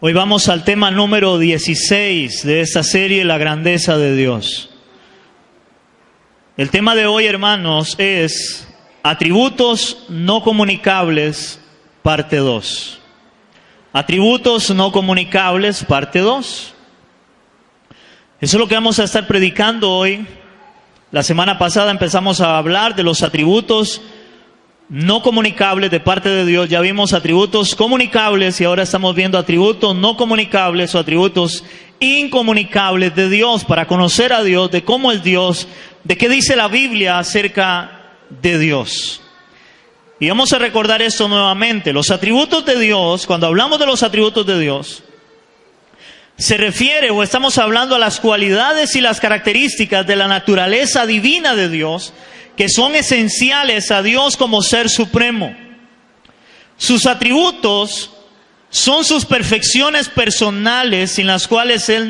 Hoy vamos al tema número 16 de esta serie, La grandeza de Dios. El tema de hoy, hermanos, es atributos no comunicables, parte 2. Atributos no comunicables, parte 2. Eso es lo que vamos a estar predicando hoy. La semana pasada empezamos a hablar de los atributos no comunicables de parte de Dios. Ya vimos atributos comunicables y ahora estamos viendo atributos no comunicables o atributos incomunicables de Dios, para conocer a Dios, de cómo es Dios, de qué dice la Biblia acerca de Dios. Y vamos a recordar esto nuevamente. Los atributos de Dios, cuando hablamos de los atributos de Dios, se refiere o estamos hablando a las cualidades y las características de la naturaleza divina de Dios, que son esenciales a Dios como ser supremo. Sus atributos son sus perfecciones personales sin las cuales Él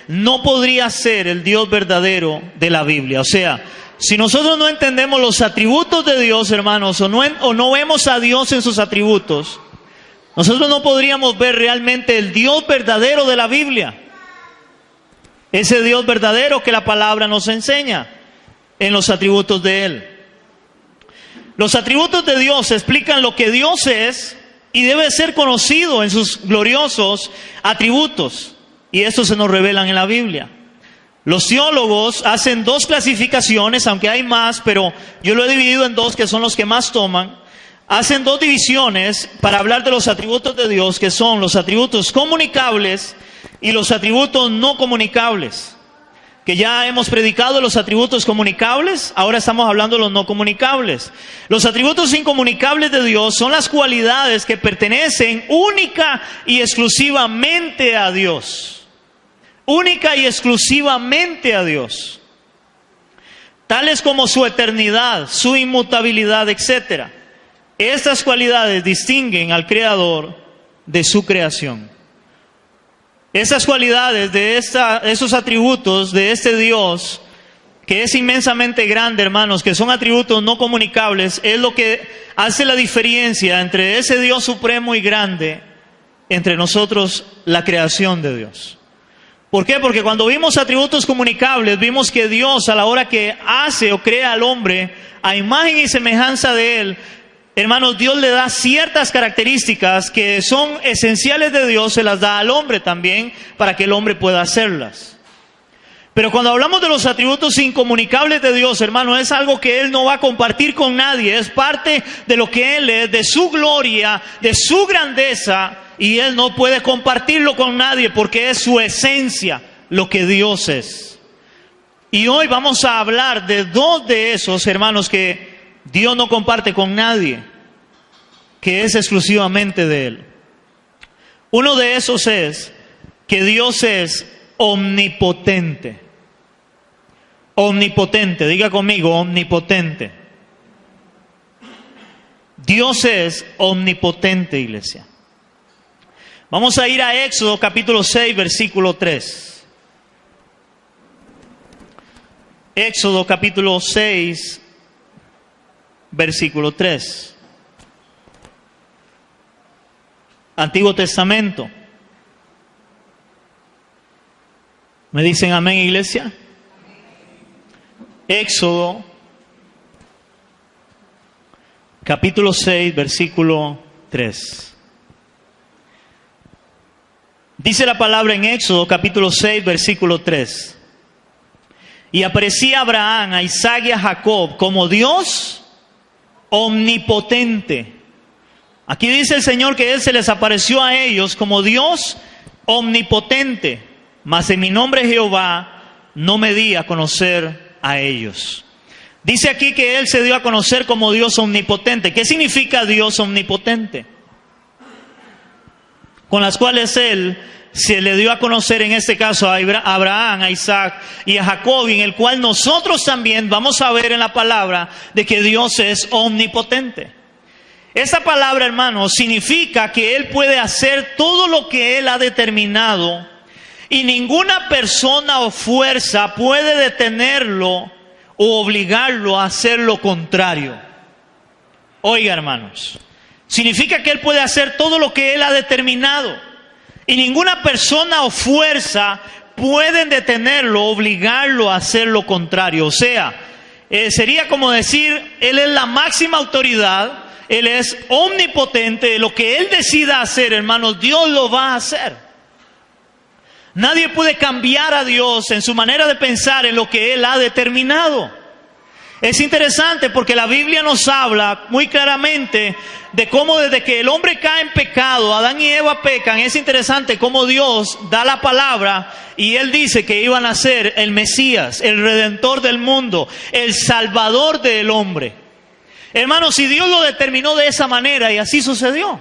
no podría ser el Dios verdadero de la Biblia. O sea, si nosotros no entendemos los atributos de Dios, hermanos, o no vemos a Dios en sus atributos, nosotros no podríamos ver realmente el Dios verdadero de la Biblia. Ese Dios verdadero que la palabra nos enseña en los atributos de Él. Los atributos de Dios explican lo que Dios es y debe ser conocido en sus gloriosos atributos. Y estos se nos revelan en la Biblia. Los teólogos hacen dos clasificaciones, aunque hay más, pero yo lo he dividido en dos, que son los que más toman. Hacen dos divisiones para hablar de los atributos de Dios, que son los atributos comunicables y los atributos no comunicables. Que ya hemos predicado los atributos comunicables, ahora estamos hablando de los no comunicables. Los atributos incomunicables de Dios son las cualidades que pertenecen única y exclusivamente a Dios. Única y exclusivamente a Dios. Tales como su eternidad, su inmutabilidad, etc. Estas cualidades distinguen al Creador de su creación. Esas cualidades de esos atributos de este Dios, que es inmensamente grande, hermanos, que son atributos no comunicables, es lo que hace la diferencia entre ese Dios supremo y grande, entre nosotros, la creación de Dios. ¿Por qué? Porque cuando vimos atributos comunicables, vimos que Dios, a la hora que hace o crea al hombre a imagen y semejanza de Él, hermanos, Dios le da ciertas características que son esenciales de Dios, se las da al hombre también, para que el hombre pueda hacerlas. Pero cuando hablamos de los atributos incomunicables de Dios, hermano, es algo que Él no va a compartir con nadie, es parte de lo que Él es, de su gloria, de su grandeza, y Él no puede compartirlo con nadie porque es su esencia, lo que Dios es. Y hoy vamos a hablar de dos de esos, hermanos, que Dios no comparte con nadie, que es exclusivamente de Él. Uno de esos es que Dios es omnipotente. Omnipotente, diga conmigo, omnipotente. Dios es omnipotente, iglesia. Vamos a ir a Éxodo capítulo 6, versículo 3. Éxodo capítulo 6, versículo 3. Antiguo Testamento. ¿Me dicen amén, iglesia? Éxodo capítulo 6, versículo 3. Dice la palabra en Éxodo capítulo 6, versículo 3. Y aparecía Abraham, a Isaac y a Jacob como Dios omnipotente. Aquí dice el Señor que Él se les apareció a ellos como Dios omnipotente, mas en mi nombre Jehová no me di a conocer a ellos. Dice aquí que Él se dio a conocer como Dios omnipotente. ¿Qué significa Dios omnipotente? Con las cuales Él se le dio a conocer, en este caso, a Abraham, a Isaac y a Jacob, en el cual nosotros también vamos a ver en la palabra de que Dios es omnipotente. Esta palabra, hermanos, significa que Él puede hacer todo lo que Él ha determinado y ninguna persona o fuerza puede detenerlo o obligarlo a hacer lo contrario. Oiga, hermanos, significa que Él puede hacer todo lo que Él ha determinado. Y ninguna persona o fuerza pueden detenerlo, obligarlo a hacer lo contrario. O sea, sería como decir, Él es la máxima autoridad, Él es omnipotente, lo que Él decida hacer, hermanos, Dios lo va a hacer. Nadie puede cambiar a Dios en su manera de pensar en lo que Él ha determinado. Es interesante porque la Biblia nos habla muy claramente de cómo desde que el hombre cae en pecado, Adán y Eva pecan. Es interesante cómo Dios da la palabra y Él dice que iban a ser el Mesías, el Redentor del mundo, el Salvador del hombre. Hermanos, si Dios lo determinó de esa manera y así sucedió.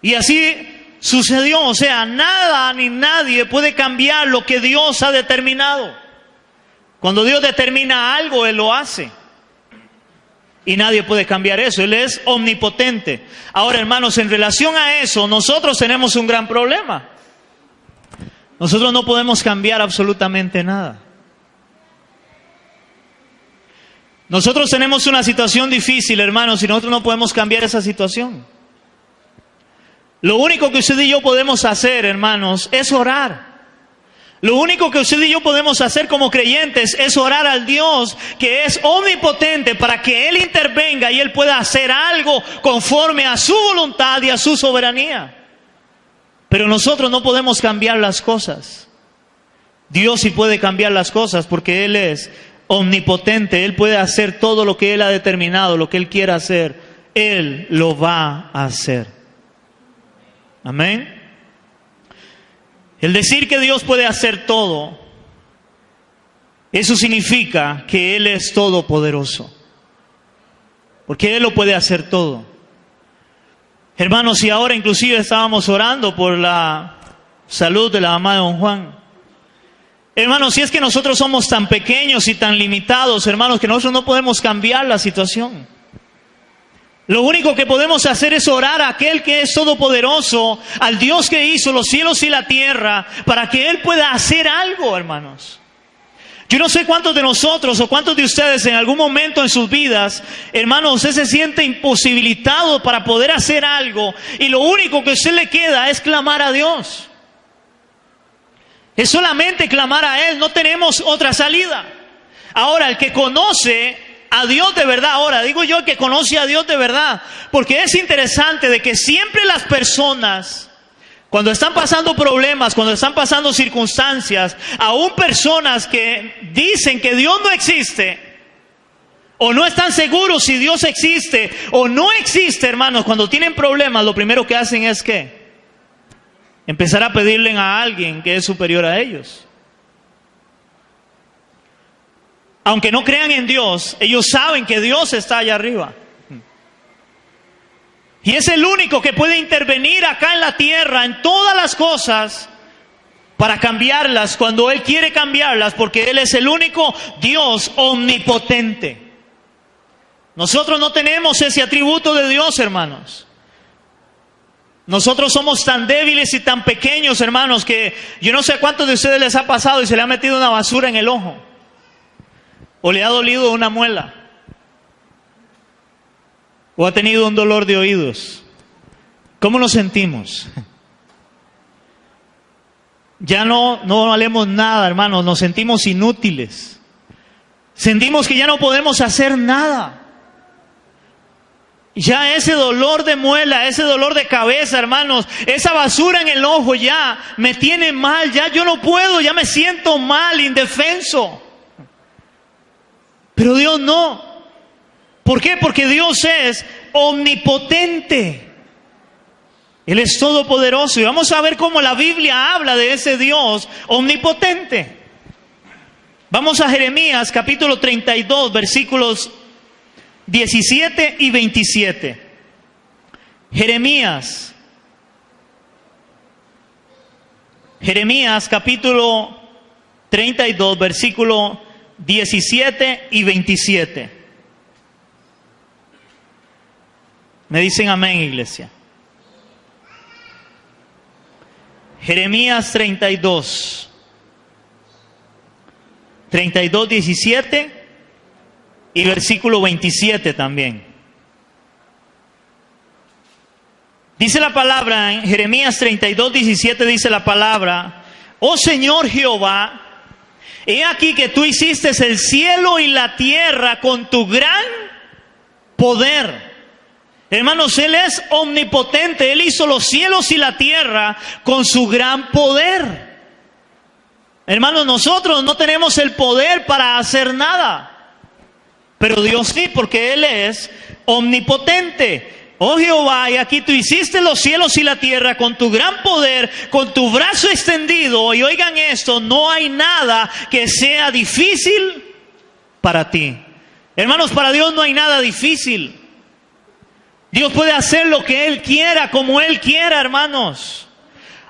Y así sucedió, o sea, nada ni nadie puede cambiar lo que Dios ha determinado. Cuando Dios determina algo, Él lo hace. Y nadie puede cambiar eso. Él es omnipotente. Ahora, hermanos, en relación a eso, nosotros tenemos un gran problema. Nosotros no podemos cambiar absolutamente nada. Nosotros tenemos una situación difícil, hermanos, y nosotros no podemos cambiar esa situación. Lo único que usted y yo podemos hacer, hermanos, es orar. Lo único que usted y yo podemos hacer como creyentes es orar al Dios que es omnipotente para que Él intervenga y Él pueda hacer algo conforme a su voluntad y a su soberanía. Pero nosotros no podemos cambiar las cosas. Dios sí puede cambiar las cosas porque Él es omnipotente. Él puede hacer todo lo que Él ha determinado, lo que Él quiera hacer. Él lo va a hacer. Amén. El decir que Dios puede hacer todo, eso significa que Él es todopoderoso. Porque Él lo puede hacer todo. Hermanos, y ahora inclusive estábamos orando por la salud de la mamá de don Juan. Hermanos, si es que nosotros somos tan pequeños y tan limitados, hermanos, que nosotros no podemos cambiar la situación. Lo único que podemos hacer es orar a aquel que es todopoderoso, al Dios que hizo los cielos y la tierra, para que Él pueda hacer algo, hermanos. Yo no sé cuántos de nosotros o cuántos de ustedes en algún momento en sus vidas, hermanos, usted se siente imposibilitado para poder hacer algo y lo único que a usted le queda es clamar a Dios. Es solamente clamar a Él, no tenemos otra salida. Ahora, el que conoce a Dios de verdad, ahora digo yo que conoce a Dios de verdad, porque es interesante de que siempre las personas, cuando están pasando problemas, cuando están pasando circunstancias, aún personas que dicen que Dios no existe, o no están seguros si Dios existe o no existe, hermanos, cuando tienen problemas, lo primero que hacen es ¿qué? Empezar a pedirle a alguien que es superior a ellos. Aunque no crean en Dios, ellos saben que Dios está allá arriba. Y es el único que puede intervenir acá en la tierra, en todas las cosas, para cambiarlas cuando Él quiere cambiarlas, porque Él es el único Dios omnipotente. Nosotros no tenemos ese atributo de Dios, hermanos. Nosotros somos tan débiles y tan pequeños, hermanos, que yo no sé a cuántos de ustedes les ha pasado y se le ha metido una basura en el ojo. O le ha dolido una muela. O ha tenido un dolor de oídos. ¿Cómo nos sentimos? Ya no valemos nada, hermanos. Nos sentimos inútiles. Sentimos que ya no podemos hacer nada. Ya ese dolor de muela, ese dolor de cabeza, hermanos, esa basura en el ojo ya me tiene mal. Ya yo no puedo, ya me siento mal, indefenso. Pero Dios no. ¿Por qué? Porque Dios es omnipotente. Él es todopoderoso. Y vamos a ver cómo la Biblia habla de ese Dios omnipotente. Vamos a Jeremías capítulo 32, versículos 17 y 27. Jeremías capítulo 32, versículo 17 y 27. Me dicen amén, iglesia. Jeremías 32, 17 y versículo 27 también. Dice la palabra en Jeremías 32:17, dice la palabra: oh Señor Jehová, he aquí que tú hiciste el cielo y la tierra con tu gran poder. Hermanos, Él es omnipotente. Él hizo los cielos y la tierra con su gran poder. Hermanos, nosotros no tenemos el poder para hacer nada, pero Dios sí, porque Él es omnipotente. Oh Jehová, y aquí tú hiciste los cielos y la tierra con tu gran poder, con tu brazo extendido. Y oigan esto, no hay nada que sea difícil para ti. Hermanos, para Dios no hay nada difícil. Dios puede hacer lo que Él quiera, como Él quiera, hermanos.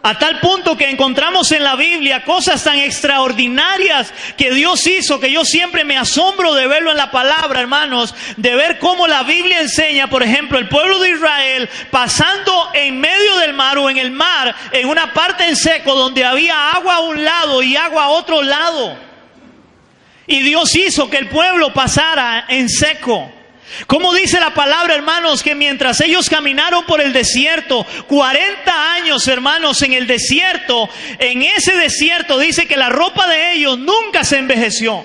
A tal punto que encontramos en la Biblia cosas tan extraordinarias que Dios hizo, que yo siempre me asombro de verlo en la palabra, hermanos, de ver cómo la Biblia enseña, por ejemplo, el pueblo de Israel pasando en medio del mar o en el mar, en una parte en seco donde había agua a un lado y agua a otro lado. Y Dios hizo que el pueblo pasara en seco. Como dice la palabra, hermanos, que mientras ellos caminaron por el desierto, 40 años, hermanos, en el desierto, en ese desierto dice que la ropa de ellos nunca se envejeció.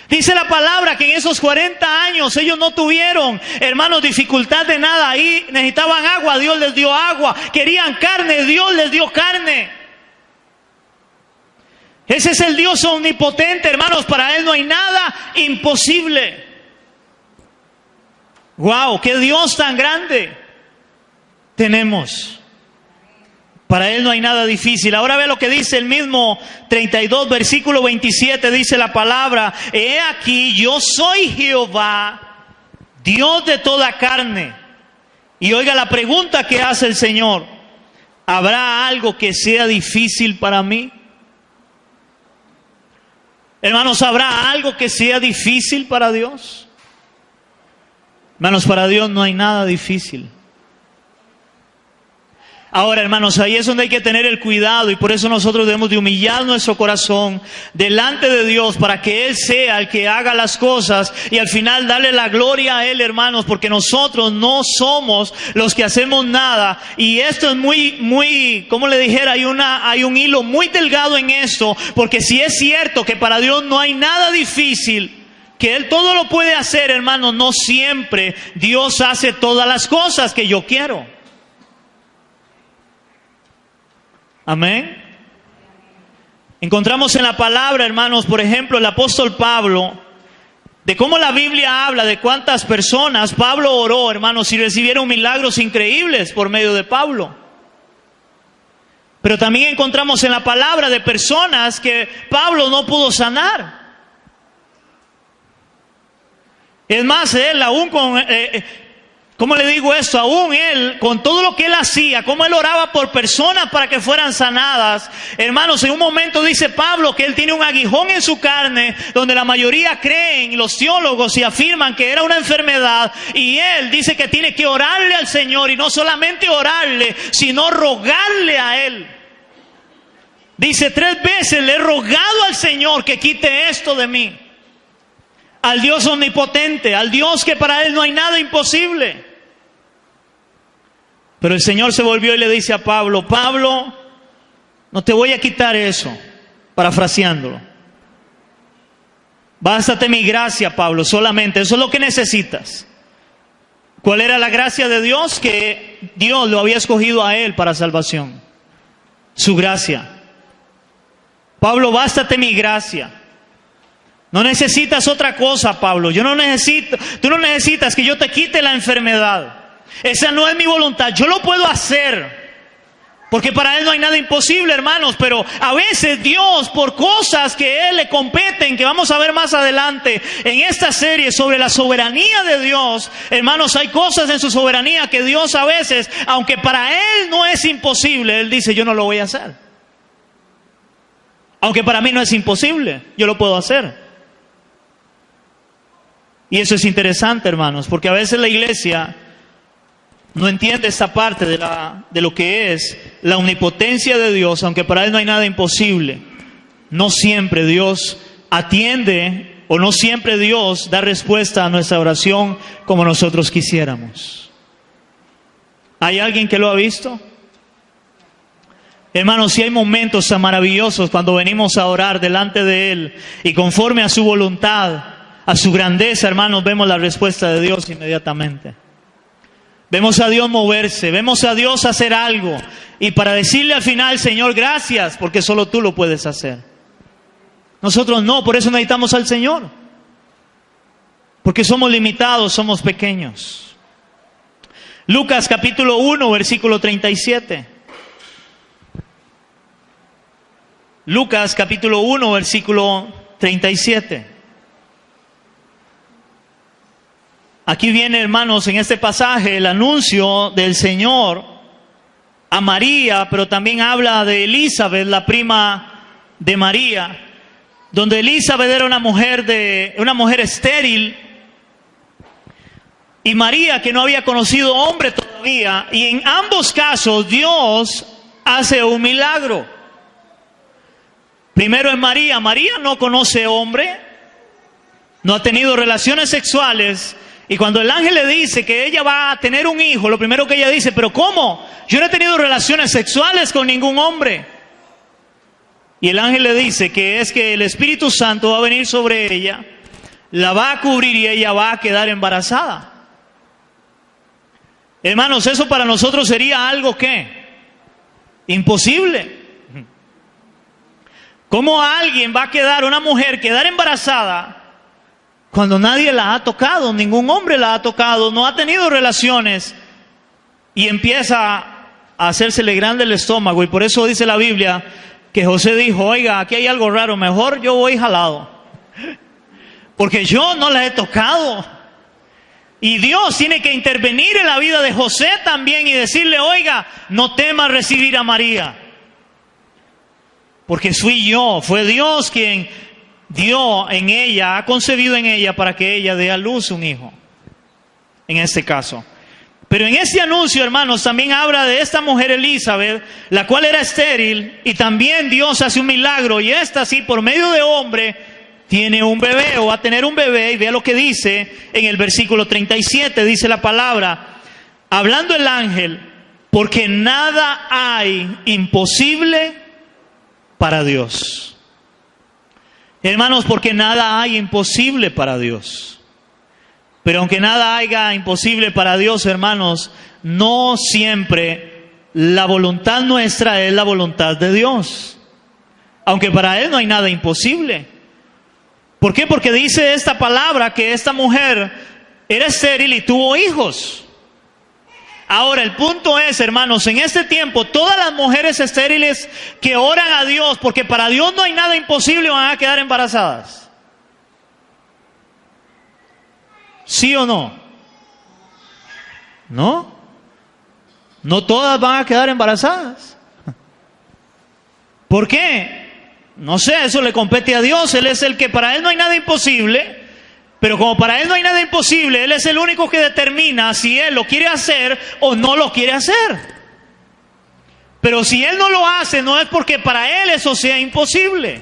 Dice la palabra que en esos 40 años ellos no tuvieron, hermanos, dificultad de nada. Ahí necesitaban agua, Dios les dio agua. Querían carne, Dios les dio carne. Ese es el Dios omnipotente, hermanos. Para Él no hay nada imposible. ¡Wow! ¡Qué Dios tan grande tenemos! Para Él no hay nada difícil. Ahora ve lo que dice el mismo 32, versículo 27, dice la palabra: he aquí, yo soy Jehová, Dios de toda carne. Y oiga la pregunta que hace el Señor: ¿habrá algo que sea difícil para mí? Hermanos, ¿habrá algo que sea difícil para Dios? Hermanos, para Dios no hay nada difícil. Ahora, hermanos, ahí es donde hay que tener el cuidado, y por eso nosotros debemos de humillar nuestro corazón delante de Dios para que Él sea el que haga las cosas y al final darle la gloria a Él, hermanos, porque nosotros no somos los que hacemos nada. Y esto es muy, como le dijera, hay un hilo muy delgado en esto, porque si es cierto que para Dios no hay nada difícil, que Él todo lo puede hacer, hermano, no siempre Dios hace todas las cosas que yo quiero. Amén. Encontramos en la palabra, hermanos, por ejemplo, el apóstol Pablo, de cómo la Biblia habla de cuántas personas Pablo oró, hermanos, y recibieron milagros increíbles por medio de Pablo. Pero también encontramos en la palabra de personas que Pablo no pudo sanar. Es más, él aún con, ¿cómo le digo esto? Aún él, con todo lo que él hacía, cómo él oraba por personas para que fueran sanadas. Hermanos, en un momento dice Pablo que él tiene un aguijón en su carne, donde la mayoría creen, los teólogos, y afirman que era una enfermedad. Y él dice que tiene que orarle al Señor, y no solamente orarle, sino rogarle a Él. Dice 3 veces, le he rogado al Señor que quite esto de mí. Al Dios omnipotente, al Dios que para Él no hay nada imposible. Pero el Señor se volvió y le dice a Pablo: Pablo, no te voy a quitar eso, parafraseándolo. Bástate mi gracia, Pablo, solamente, eso es lo que necesitas. ¿Cuál era la gracia de Dios? Que Dios lo había escogido a Él para salvación. Su gracia. Pablo, bástate mi gracia. No necesitas otra cosa, Pablo. Tú no necesitas que yo te quite la enfermedad. Esa no es mi voluntad. Yo lo puedo hacer, porque para Él no hay nada imposible, hermanos. Pero a veces Dios, por cosas que a Él le competen, que vamos a ver más adelante en esta serie sobre la soberanía de Dios, hermanos, hay cosas en su soberanía que Dios a veces, aunque para Él no es imposible, Él dice: yo no lo voy a hacer. Aunque para mí no es imposible, yo lo puedo hacer. Y eso es interesante, hermanos, porque a veces la iglesia no entiende esta parte de lo que es la omnipotencia de Dios, aunque para Él no hay nada imposible. No siempre Dios atiende, o no siempre Dios da respuesta a nuestra oración como nosotros quisiéramos. ¿Hay alguien que lo ha visto? Hermanos, si hay momentos tan maravillosos cuando venimos a orar delante de Él y conforme a su voluntad, a su grandeza, hermanos, vemos la respuesta de Dios inmediatamente. Vemos a Dios moverse, vemos a Dios hacer algo. Y para decirle al final, Señor, gracias, porque solo tú lo puedes hacer. Nosotros no, por eso necesitamos al Señor. Porque somos limitados, somos pequeños. Lucas capítulo 1, versículo 37. Lucas capítulo 1, versículo 37. Aquí viene, hermanos, en este pasaje el anuncio del Señor a María, pero también habla de Elizabeth, la prima de María, donde Elizabeth era una mujer estéril, y María que no había conocido hombre todavía, y en ambos casos Dios hace un milagro. Primero en María. María no conoce hombre, no ha tenido relaciones sexuales, y cuando el ángel le dice que ella va a tener un hijo, lo primero que ella dice, ¿pero cómo? Yo no he tenido relaciones sexuales con ningún hombre. Y el ángel le dice que es que el Espíritu Santo va a venir sobre ella, la va a cubrir y ella va a quedar embarazada. Hermanos, eso para nosotros sería algo que imposible. ¿Cómo alguien va a quedar, una mujer, quedar embarazada cuando nadie la ha tocado, ningún hombre la ha tocado, no ha tenido relaciones, y empieza a hacérsele grande el estómago? Y por eso dice la Biblia que José dijo, oiga, aquí hay algo raro, mejor yo voy jalado, porque yo no la he tocado. Y Dios tiene que intervenir en la vida de José también y decirle, oiga, no temas recibir a María, porque fue Dios quien dio en ella, ha concebido en ella para que ella dé a luz un hijo, en este caso. Pero en este anuncio, hermanos, también habla de esta mujer Elizabeth, la cual era estéril, y también Dios hace un milagro, y esta sí, por medio de hombre, tiene un bebé, o va a tener un bebé, y vea lo que dice en el versículo 37, dice la palabra, hablando el ángel, porque nada hay imposible para Dios. Hermanos, porque nada hay imposible para Dios. Pero aunque nada haya imposible para Dios, hermanos, no siempre la voluntad nuestra es la voluntad de Dios. Aunque para Él no hay nada imposible. ¿Por qué? Porque dice esta palabra que esta mujer era estéril y tuvo hijos. Ahora, el punto es, hermanos, en este tiempo, todas las mujeres estériles que oran a Dios, porque para Dios no hay nada imposible, van a quedar embarazadas. ¿Sí o no? ¿No? No todas van a quedar embarazadas. ¿Por qué? No sé, eso le compete a Dios. Él es el que, para Él no hay nada imposible. Pero como para Él no hay nada imposible, Él es el único que determina si Él lo quiere hacer o no lo quiere hacer. Pero si Él no lo hace, no es porque para Él eso sea imposible.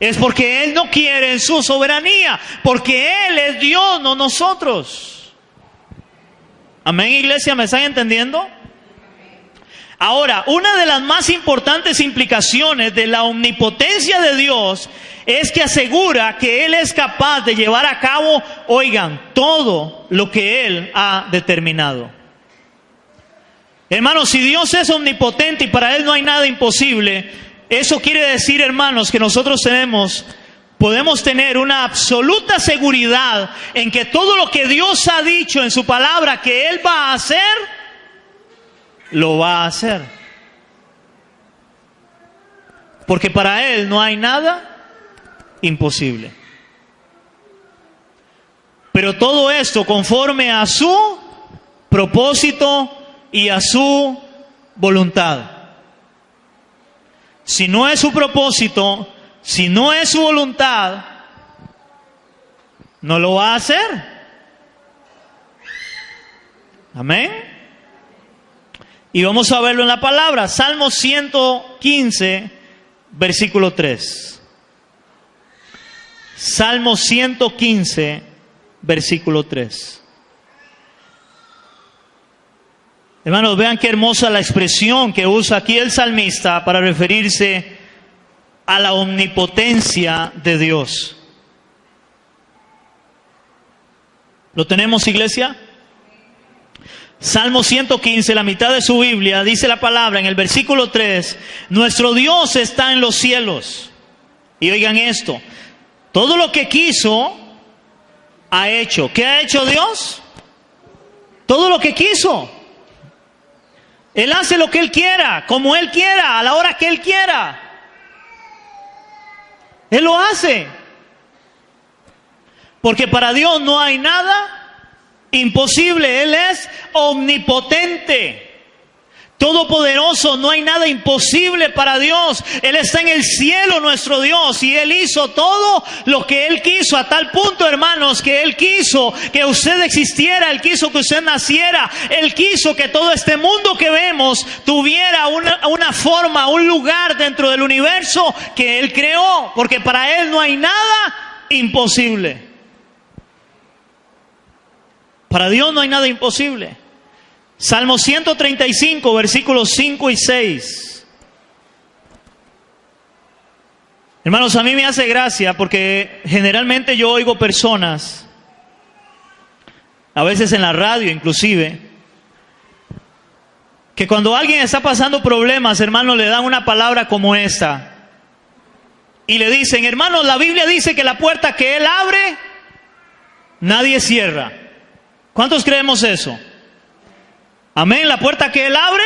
Es porque Él no quiere en su soberanía. Porque Él es Dios, no nosotros. Amén, iglesia, ¿me están entendiendo? Ahora, una de las más importantes implicaciones de la omnipotencia de Dios es que asegura que Él es capaz de llevar a cabo, oigan, todo lo que Él ha determinado. Hermanos, si Dios es omnipotente y para Él no hay nada imposible, eso quiere decir, hermanos, que nosotros podemos tener una absoluta seguridad en que todo lo que Dios ha dicho en su palabra que Él va a hacer, lo va a hacer. Porque para Él no hay nada imposible. Pero todo esto conforme a su propósito y a su voluntad. Si no es su propósito, si no es su voluntad, no lo va a hacer. Amén. Y vamos a verlo en la palabra. Salmo 115, versículo 3. Salmo 115, versículo 3. Hermanos, vean qué hermosa la expresión que usa aquí el salmista para referirse a la omnipotencia de Dios. ¿Lo tenemos, iglesia? Salmo 115, la mitad de su Biblia, dice la palabra en el versículo 3, nuestro Dios está en los cielos. Y oigan esto, todo lo que quiso, ha hecho. ¿Qué ha hecho Dios? Todo lo que quiso. Él hace lo que Él quiera, como Él quiera, a la hora que Él quiera. Él lo hace. Porque para Dios no hay nada imposible. Él es omnipotente, todopoderoso. No hay nada imposible para Dios. Él está en el cielo, nuestro Dios, y Él hizo todo lo que Él quiso, a tal punto, hermanos, que Él quiso que usted existiera, Él quiso que usted naciera, Él quiso que todo este mundo que vemos tuviera una forma, un lugar dentro del universo que Él creó, porque para Él no hay nada imposible. Para Dios no hay nada imposible. Salmo 135, versículos 5 y 6. Hermanos, a mí me hace gracia porque generalmente yo oigo personas, a veces en la radio inclusive, que cuando alguien está pasando problemas, hermanos, le dan una palabra como esta. Y le dicen, hermanos, la Biblia dice que la puerta que Él abre, nadie cierra. ¿Cuántos creemos eso? Amén, la puerta que Él abre,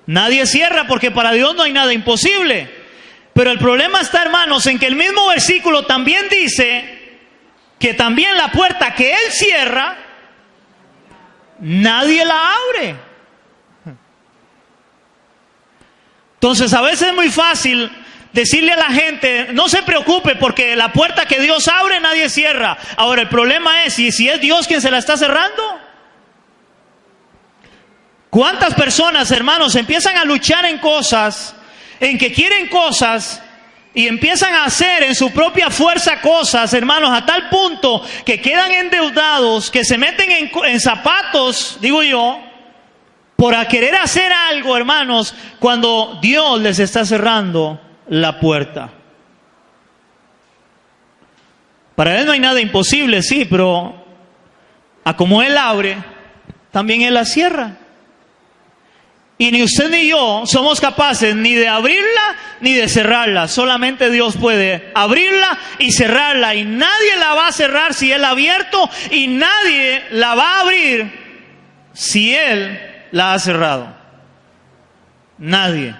nadie cierra, porque para Dios no hay nada imposible. Pero el problema está, hermanos, en que el mismo versículo también dice que también la puerta que Él cierra, nadie la abre. Entonces a veces es muy fácil decirle a la gente, no se preocupe porque la puerta que Dios abre nadie cierra. Ahora el problema es, ¿y si es Dios quien se la está cerrando? ¿Cuántas personas, hermanos, empiezan a luchar en cosas, en que quieren cosas, y empiezan a hacer en su propia fuerza cosas, hermanos, a tal punto que quedan endeudados, que se meten en zapatos, digo yo, por querer hacer algo, hermanos, cuando Dios les está cerrando la puerta? Para Él no hay nada imposible, sí, pero a como Él abre, también Él la cierra. Y ni usted ni yo somos capaces ni de abrirla ni de cerrarla. Solamente Dios puede abrirla y cerrarla. Y nadie la va a cerrar si Él la ha abierto. Y nadie la va a abrir si Él la ha cerrado. Nadie.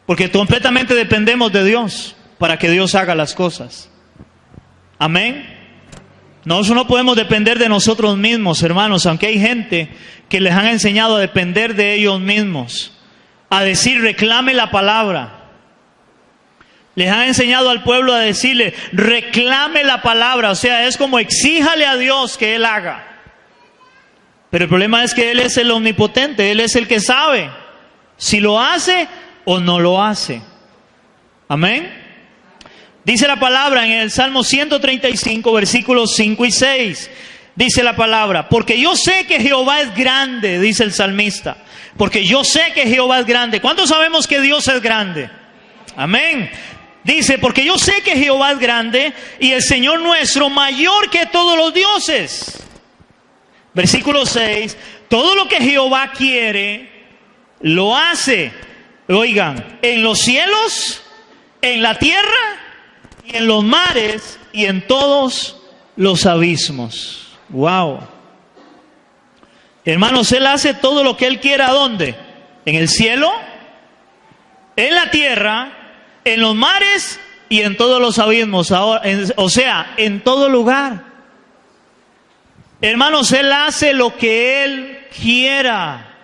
Porque completamente dependemos de Dios para que Dios haga las cosas. Amén. Nosotros no podemos depender de nosotros mismos, hermanos, aunque hay gente que les han enseñado a depender de ellos mismos, a decir reclame la palabra. Les han enseñado al pueblo a decirle reclame la palabra, o sea, es como exíjale a Dios que Él haga. Pero el problema es que Él es el omnipotente, Él es el que sabe si lo hace o no lo hace. Amén. Dice la palabra en el Salmo 135, versículos 5 y 6. Dice la palabra, porque yo sé que Jehová es grande, dice el salmista. Porque yo sé que Jehová es grande. ¿Cuántos sabemos que Dios es grande? Amén. Dice, porque yo sé que Jehová es grande y el Señor nuestro mayor que todos los dioses. Versículo 6, todo lo que Jehová quiere, lo hace. Oigan, en los cielos, en la tierra y en los mares y en todos los abismos. Wow. Hermanos, Él hace todo lo que Él quiera. ¿Dónde? En el cielo, en la tierra, en los mares y en todos los abismos. Ahora, o sea, en todo lugar. Hermanos, Él hace lo que Él quiera,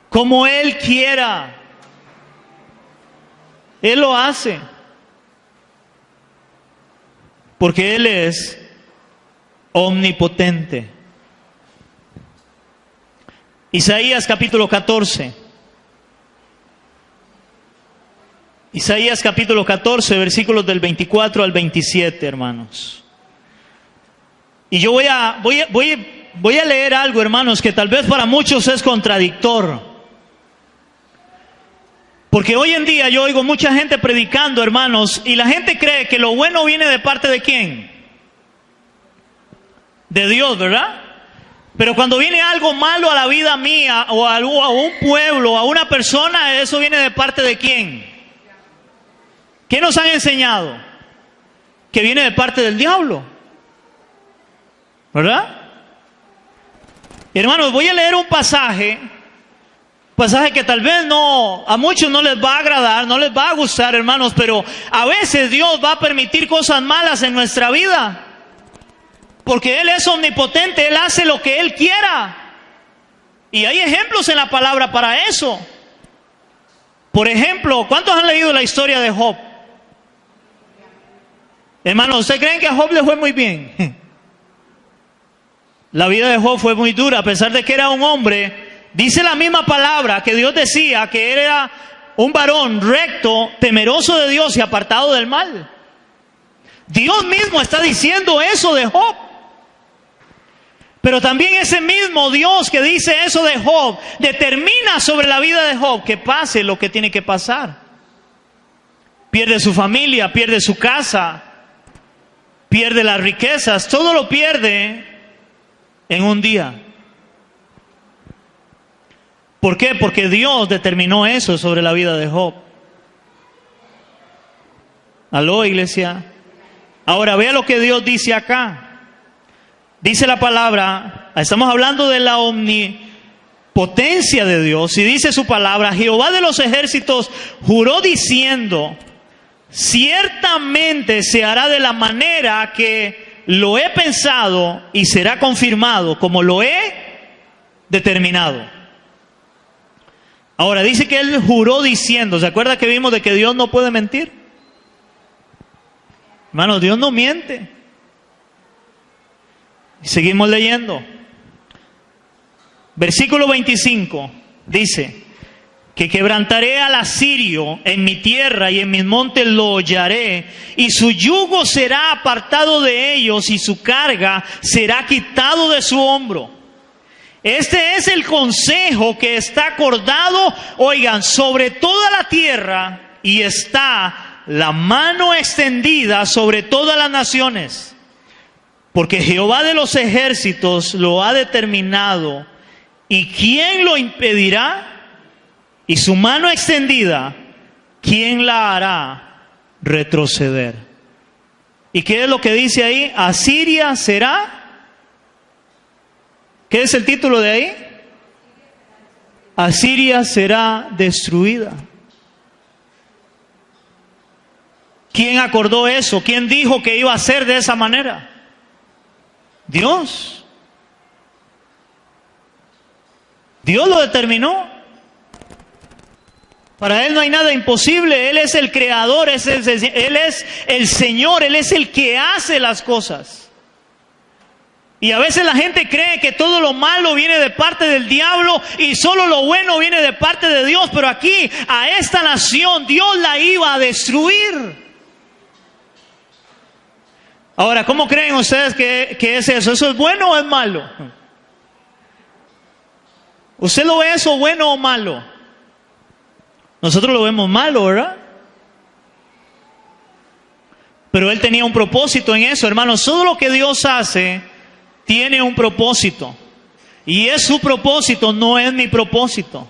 como Él quiera. Él lo hace. Porque Él es omnipotente. Isaías capítulo 14. Isaías capítulo 14, versículos del 24 al 27, hermanos. Y yo voy voy a leer algo, hermanos, que tal vez para muchos es contradictor. Porque hoy en día yo oigo mucha gente predicando, hermanos, y la gente cree que lo bueno viene de parte de ¿quién? De Dios, ¿verdad? Pero cuando viene algo malo a la vida mía, o a un pueblo, a una persona, eso viene de parte de ¿quién? ¿Qué nos han enseñado? Que viene de parte del diablo, ¿verdad? Hermanos, voy a leer un pasaje que tal vez a muchos no les va a agradar, no les va a gustar, hermanos, pero a veces Dios va a permitir cosas malas en nuestra vida, porque Él es omnipotente, Él hace lo que Él quiera, y hay ejemplos en la palabra para eso. Por ejemplo, ¿cuántos han leído la historia de Job? Hermanos, ¿ustedes creen que a Job le fue muy bien? La vida de Job fue muy dura, a pesar de que era un hombre. Dice la misma palabra que Dios decía que él era un varón recto, temeroso de Dios y apartado del mal. Dios mismo está diciendo eso de Job. Pero también ese mismo Dios que dice eso de Job, determina sobre la vida de Job que pase lo que tiene que pasar. Pierde su familia, pierde su casa, pierde las riquezas, todo lo pierde en un día. ¿Por qué? Porque Dios determinó eso sobre la vida de Job. ¿Aló, iglesia? Ahora vea lo que Dios dice acá. Dice la palabra, estamos hablando de la omnipotencia de Dios, y dice su palabra: Jehová de los ejércitos juró diciendo, ciertamente se hará de la manera que lo he pensado y será confirmado como lo he determinado. Ahora dice que Él juró diciendo, ¿se acuerda que vimos de que Dios no puede mentir? Hermanos, Dios no miente. Y seguimos leyendo. Versículo 25 dice que quebrantaré al asirio en mi tierra y en mis montes lo hollaré, y su yugo será apartado de ellos y su carga será quitado de su hombro. Este es el consejo que está acordado, oigan, sobre toda la tierra, y está la mano extendida sobre todas las naciones. Porque Jehová de los ejércitos lo ha determinado, ¿y quién lo impedirá? Y su mano extendida, ¿quién la hará retroceder? ¿Y qué es lo que dice ahí? Asiria será... ¿Qué es el título de ahí? Asiria será destruida. ¿Quién acordó eso? ¿Quién dijo que iba a ser de esa manera? Dios. Dios lo determinó. Para Él no hay nada imposible. Él es el creador, Él es el Señor, Él es el que hace las cosas. Y a veces la gente cree que todo lo malo viene de parte del diablo y solo lo bueno viene de parte de Dios. Pero aquí, a esta nación, Dios la iba a destruir. Ahora, ¿cómo creen ustedes que es eso? ¿Eso es bueno o es malo? ¿Usted lo ve eso bueno o malo? Nosotros lo vemos malo, ¿verdad? Pero Él tenía un propósito en eso, hermanos. Todo lo que Dios hace tiene un propósito. Y es su propósito, no es mi propósito.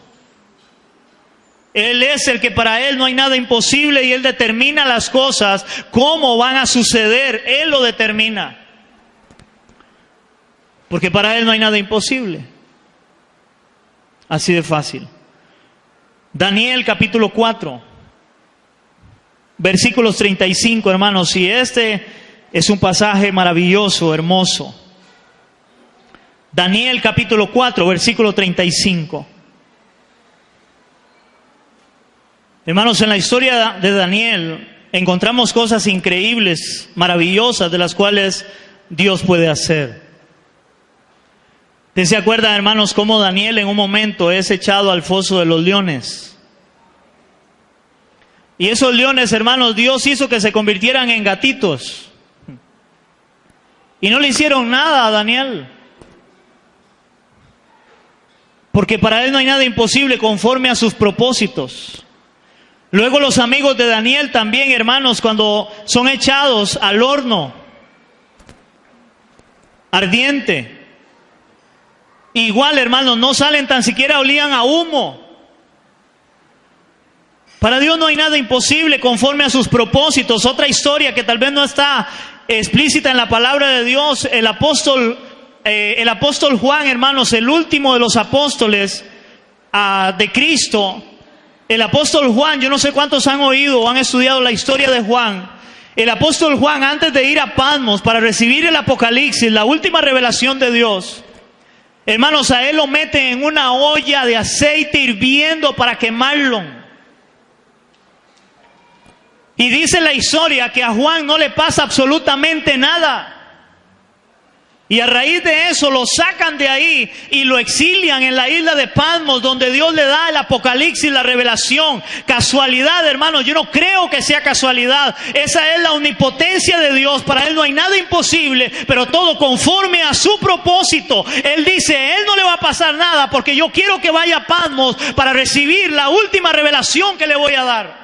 Él es el que para Él no hay nada imposible, y Él determina las cosas, cómo van a suceder. Él lo determina. Porque para Él no hay nada imposible. Así de fácil. Daniel capítulo 4, versículos 35, hermanos. Y este es un pasaje maravilloso, hermoso. Daniel capítulo 4, versículo 35. Hermanos, en la historia de Daniel encontramos cosas increíbles, maravillosas, de las cuales Dios puede hacer. ¿Ustedes se acuerdan, hermanos, cómo Daniel en un momento es echado al foso de los leones? Y esos leones, hermanos, Dios hizo que se convirtieran en gatitos. Y no le hicieron nada a Daniel. porque para Él no hay nada imposible conforme a sus propósitos. Luego los amigos de Daniel también, hermanos, cuando son echados al horno ardiente, igual, hermanos, no salen, tan siquiera olían a humo. Para Dios no hay nada imposible conforme a sus propósitos. Otra historia que tal vez no está explícita en la palabra de Dios, el apóstol Juan, hermanos, el último de los apóstoles de Cristo, el apóstol Juan, yo no sé cuántos han oído o han estudiado la historia de Juan. El apóstol Juan, antes de ir a Patmos para recibir el Apocalipsis, la última revelación de Dios, hermanos, a él lo meten en una olla de aceite hirviendo para quemarlo. Y dice la historia que a Juan no le pasa absolutamente nada. Y a raíz de eso lo sacan de ahí y lo exilian en la isla de Patmos, donde Dios le da el Apocalipsis, la revelación. Casualidad, hermanos, yo no creo que sea casualidad. Esa es la omnipotencia de Dios. Para Él no hay nada imposible, pero todo conforme a su propósito. Él dice, a Él no le va a pasar nada porque yo quiero que vaya a Patmos para recibir la última revelación que le voy a dar.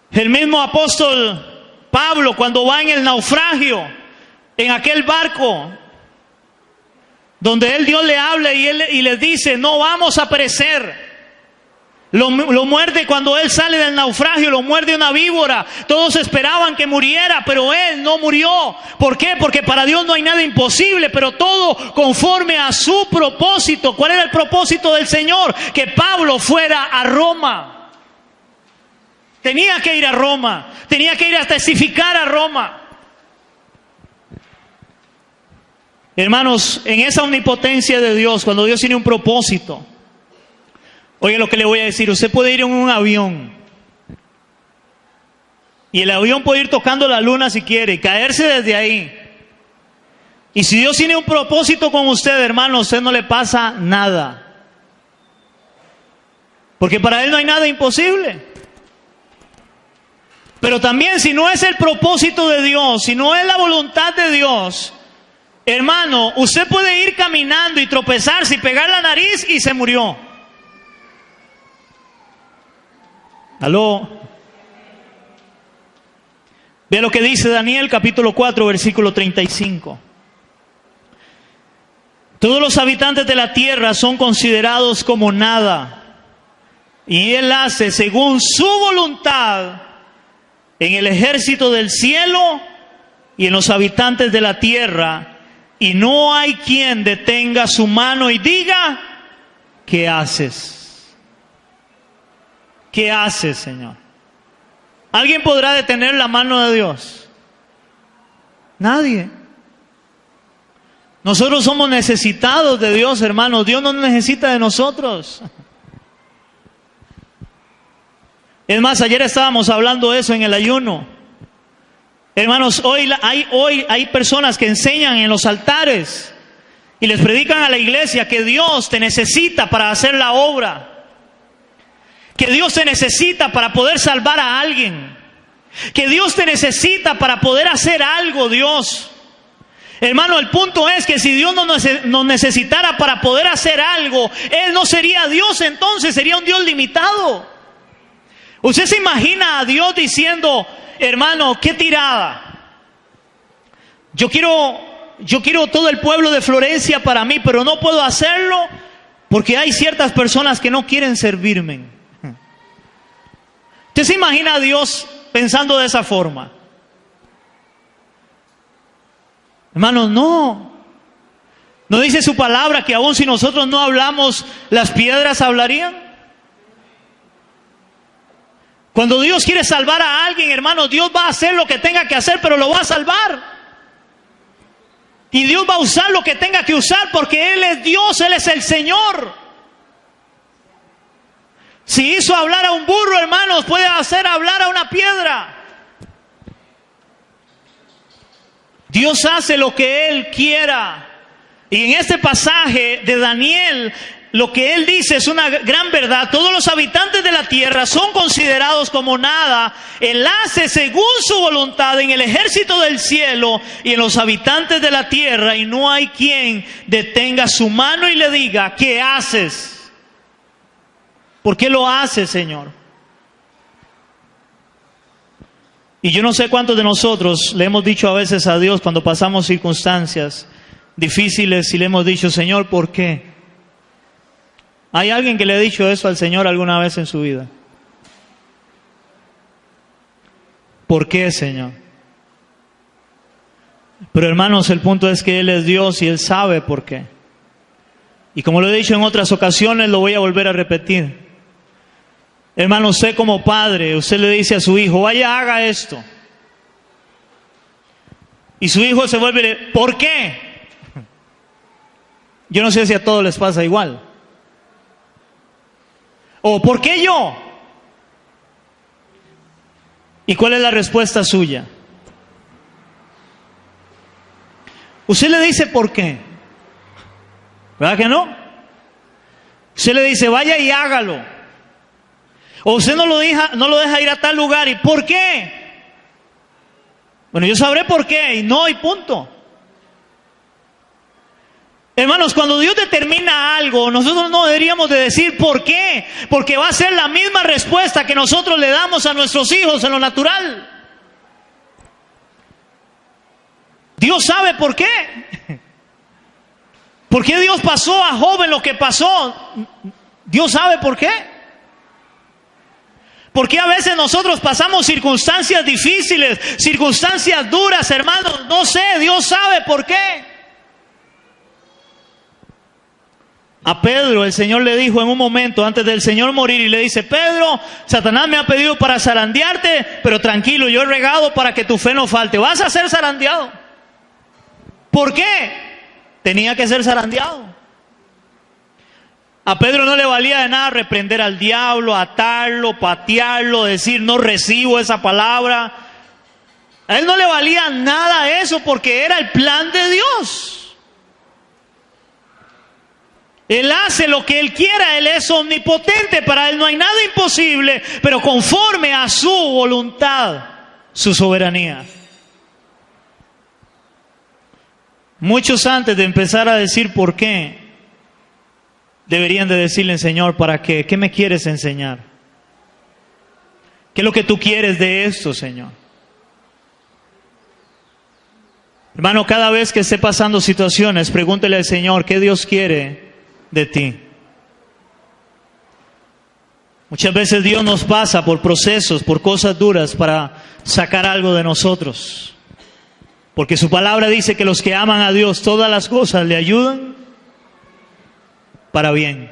El mismo apóstol Pablo, cuando va en el naufragio, en aquel barco, donde Dios le habla y le dice, no vamos a perecer. Lo muerde cuando él sale del naufragio, lo muerde una víbora. Todos esperaban que muriera, pero él no murió. ¿Por qué? Porque para Dios no hay nada imposible, pero todo conforme a su propósito. ¿Cuál era el propósito del Señor? Que Pablo fuera a Roma. Tenía que ir a Roma, tenía que ir a testificar a Roma. Hermanos, en esa omnipotencia de Dios, cuando Dios tiene un propósito, oye lo que le voy a decir, usted puede ir en un avión y el avión puede ir tocando la luna si quiere y caerse desde ahí. Y si Dios tiene un propósito con usted, hermano, a usted no le pasa nada. Porque para Él no hay nada imposible. Pero también si no es el propósito de Dios, si no es la voluntad de Dios, hermano, usted puede ir caminando y tropezarse y pegar la nariz y se murió. ¿Aló? Vea lo que dice Daniel capítulo 4 versículo 35. Todos los habitantes de la tierra son considerados como nada, y Él hace según su voluntad en el ejército del cielo y en los habitantes de la tierra, y no hay quien detenga su mano y diga, ¿qué haces? ¿Qué haces, Señor? ¿Alguien podrá detener la mano de Dios? Nadie. Nosotros somos necesitados de Dios, hermanos. Dios no necesita de nosotros. Es más, ayer estábamos hablando de eso en el ayuno. Hermanos, hoy hay personas que enseñan en los altares y les predican a la iglesia que Dios te necesita para hacer la obra, que Dios te necesita para poder salvar a alguien, que Dios te necesita para poder hacer algo, Dios. Hermano, el punto es que si Dios nos necesitara para poder hacer algo, Él no sería Dios, entonces sería un Dios limitado. Usted se imagina a Dios diciendo, hermano, qué tirada. Yo quiero todo el pueblo de Florencia para mí, pero no puedo hacerlo porque hay ciertas personas que no quieren servirme. ¿Usted se imagina a Dios pensando de esa forma? Hermano, no. ¿No dice su palabra que aún si nosotros no hablamos, las piedras hablarían? Cuando Dios quiere salvar a alguien, hermano, Dios va a hacer lo que tenga que hacer, pero lo va a salvar. Y Dios va a usar lo que tenga que usar porque Él es Dios, Él es el Señor. Si hizo hablar a un burro, hermanos, puede hacer hablar a una piedra. Dios hace lo que Él quiera. Y en este pasaje de Daniel, lo que Él dice es una gran verdad. Todos los habitantes de la tierra son considerados como nada. Él hace según su voluntad en el ejército del cielo y en los habitantes de la tierra, y no hay quien detenga su mano y le diga: ¿qué haces? ¿Por qué lo haces, Señor? Y yo no sé cuántos de nosotros le hemos dicho a veces a Dios cuando pasamos circunstancias difíciles y le hemos dicho: Señor, ¿por qué? ¿Hay alguien que le ha dicho eso al Señor alguna vez en su vida? ¿Por qué, Señor? Pero hermanos, el punto es que Él es Dios y Él sabe por qué. Y como lo he dicho en otras ocasiones, lo voy a volver a repetir. Hermano, usted como padre, usted le dice a su hijo: vaya, haga esto. Y su hijo se vuelve y le: ¿por qué? Yo no sé si a todos les pasa igual. O ¿por qué yo? ¿Y cuál es la respuesta suya? Usted le dice: ¿por qué? ¿Verdad que no? Usted le dice: vaya y hágalo. O usted no lo deja ir a tal lugar. ¿Y por qué? Bueno, yo sabré por qué. Y no, y punto. Hermanos, cuando Dios determina algo, nosotros no deberíamos de decir ¿por qué? Porque va a ser la misma respuesta que nosotros le damos a nuestros hijos en lo natural. Dios sabe por qué. ¿Por qué Dios pasó a Job lo que pasó? Dios sabe por qué. ¿Por qué a veces nosotros pasamos circunstancias difíciles, circunstancias duras, hermanos? No sé, Dios sabe por qué. A Pedro el Señor le dijo en un momento antes del Señor morir, y le dice: Pedro, Satanás me ha pedido para zarandearte, pero tranquilo, yo he regado para que tu fe no falte. Vas a ser zarandeado. ¿Por qué? Tenía que ser zarandeado. A Pedro no le valía de nada reprender al diablo, atarlo, patearlo, decir: no recibo esa palabra. A él no le valía nada eso, porque era el plan de Dios. Él hace lo que Él quiera, Él es omnipotente, para Él no hay nada imposible, pero conforme a su voluntad, su soberanía. Muchos antes de empezar a decir por qué, deberían de decirle: Señor, ¿para qué? ¿Qué me quieres enseñar? ¿Qué es lo que tú quieres de esto, Señor? Hermano, cada vez que esté pasando situaciones, pregúntele al Señor: ¿qué Dios quiere de ti? Muchas veces Dios nos pasa por procesos, por cosas duras, para sacar algo de nosotros. Porque su palabra dice que los que aman a Dios, todas las cosas le ayudan para bien.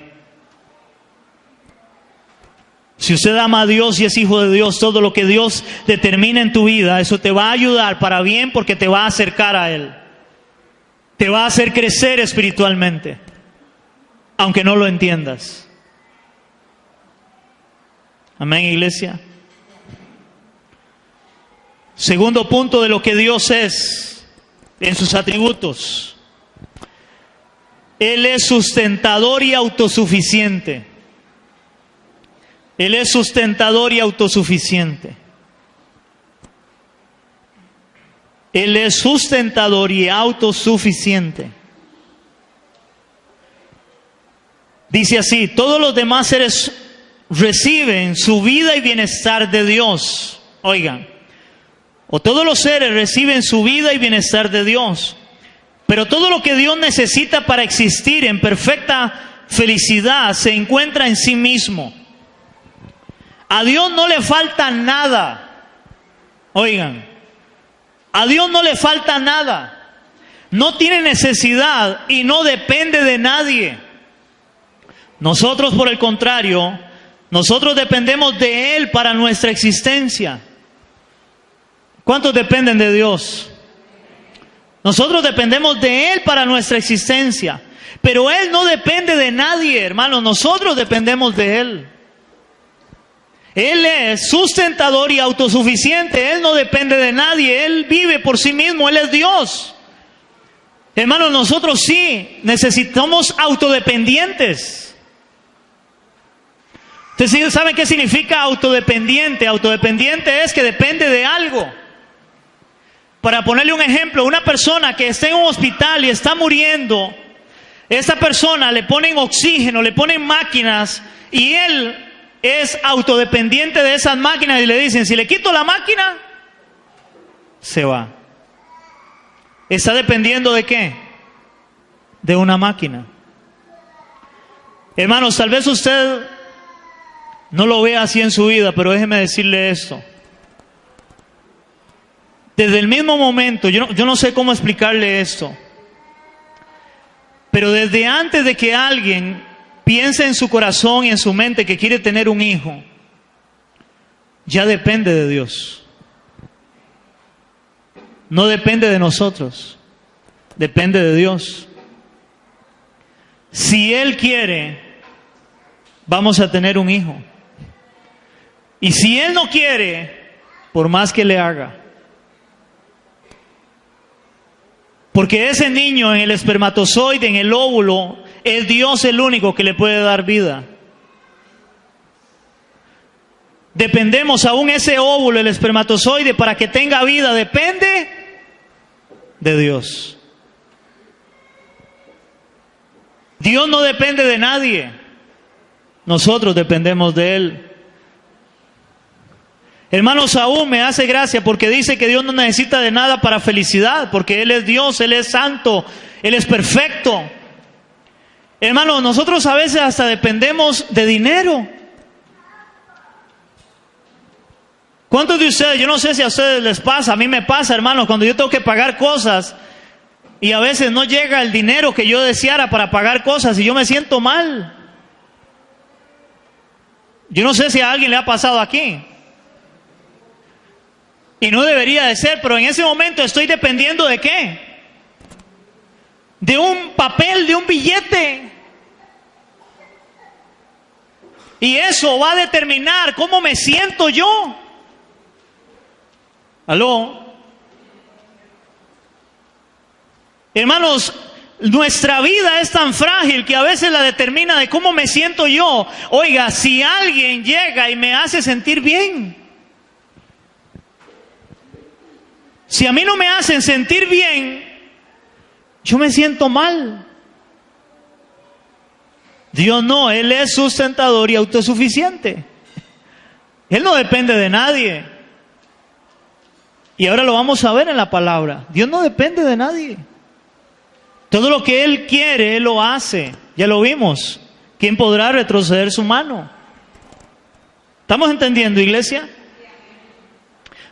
Si usted ama a Dios y es hijo de Dios, todo lo que Dios determina en tu vida, eso te va a ayudar para bien, porque te va a acercar a Él. Te va a hacer crecer espiritualmente, aunque no lo entiendas. Amén, iglesia. Segundo punto de lo que Dios es en sus atributos: Él es sustentador y autosuficiente. Él es sustentador y autosuficiente. Él es sustentador y autosuficiente. Dice así: todos los demás seres reciben su vida y bienestar de Dios. Oigan, o todos los seres reciben su vida y bienestar de Dios, pero todo lo que Dios necesita para existir en perfecta felicidad se encuentra en sí mismo. A Dios no le falta nada. Oigan, a Dios no le falta nada. No tiene necesidad y no depende de nadie. Nosotros, por el contrario, nosotros dependemos de Él para nuestra existencia. ¿Cuántos dependen de Dios? Nosotros dependemos de Él para nuestra existencia. Pero Él no depende de nadie, hermanos. Nosotros dependemos de Él. Él es sustentador y autosuficiente. Él no depende de nadie. Él vive por sí mismo. Él es Dios. Hermanos, nosotros sí necesitamos autodependientes. Ustedes saben qué significa autodependiente. Autodependiente es que depende de algo. Para ponerle un ejemplo, una persona que está en un hospital y está muriendo, esa persona le ponen oxígeno, le ponen máquinas y él es autodependiente de esas máquinas y le dicen, si le quito la máquina, se va. ¿Está dependiendo de qué? De una máquina. Hermanos, tal vez usted no lo vea así en su vida, pero déjeme decirle esto. Desde el mismo momento, yo no sé cómo explicarle esto, pero desde antes de que alguien piense en su corazón y en su mente que quiere tener un hijo, ya depende de Dios. No depende de nosotros, depende de Dios. Si Él quiere, vamos a tener un hijo. Y si Él no quiere, por más que le haga, porque ese niño en el espermatozoide, en el óvulo, es Dios el único que le puede dar vida. Dependemos aún ese óvulo, el espermatozoide, para que tenga vida, depende de Dios. Dios no depende de nadie. Nosotros dependemos de Él. Hermanos, aún me hace gracia porque dice que Dios no necesita de nada para felicidad, porque Él es Dios, Él es santo, Él es perfecto. Hermanos, nosotros a veces hasta dependemos de dinero. ¿Cuántos de ustedes, yo no sé si a ustedes les pasa, a mí me pasa, hermanos, cuando yo tengo que pagar cosas y a veces no llega el dinero que yo deseara para pagar cosas y yo me siento mal? Yo no sé si a alguien le ha pasado aquí. Y no debería de ser, pero en ese momento estoy dependiendo ¿de qué? De un papel, de un billete. Y eso va a determinar cómo me siento yo. ¿Aló? Hermanos, nuestra vida es tan frágil que a veces la determina de cómo me siento yo. Oiga, si alguien llega y me hace sentir bien, si a mí no me hacen sentir bien, yo me siento mal. Dios no, Él es sustentador y autosuficiente. Él no depende de nadie. Y ahora lo vamos a ver en la palabra. Dios no depende de nadie. Todo lo que Él quiere, Él lo hace. Ya lo vimos. ¿Quién podrá retroceder su mano? ¿Estamos entendiendo, iglesia?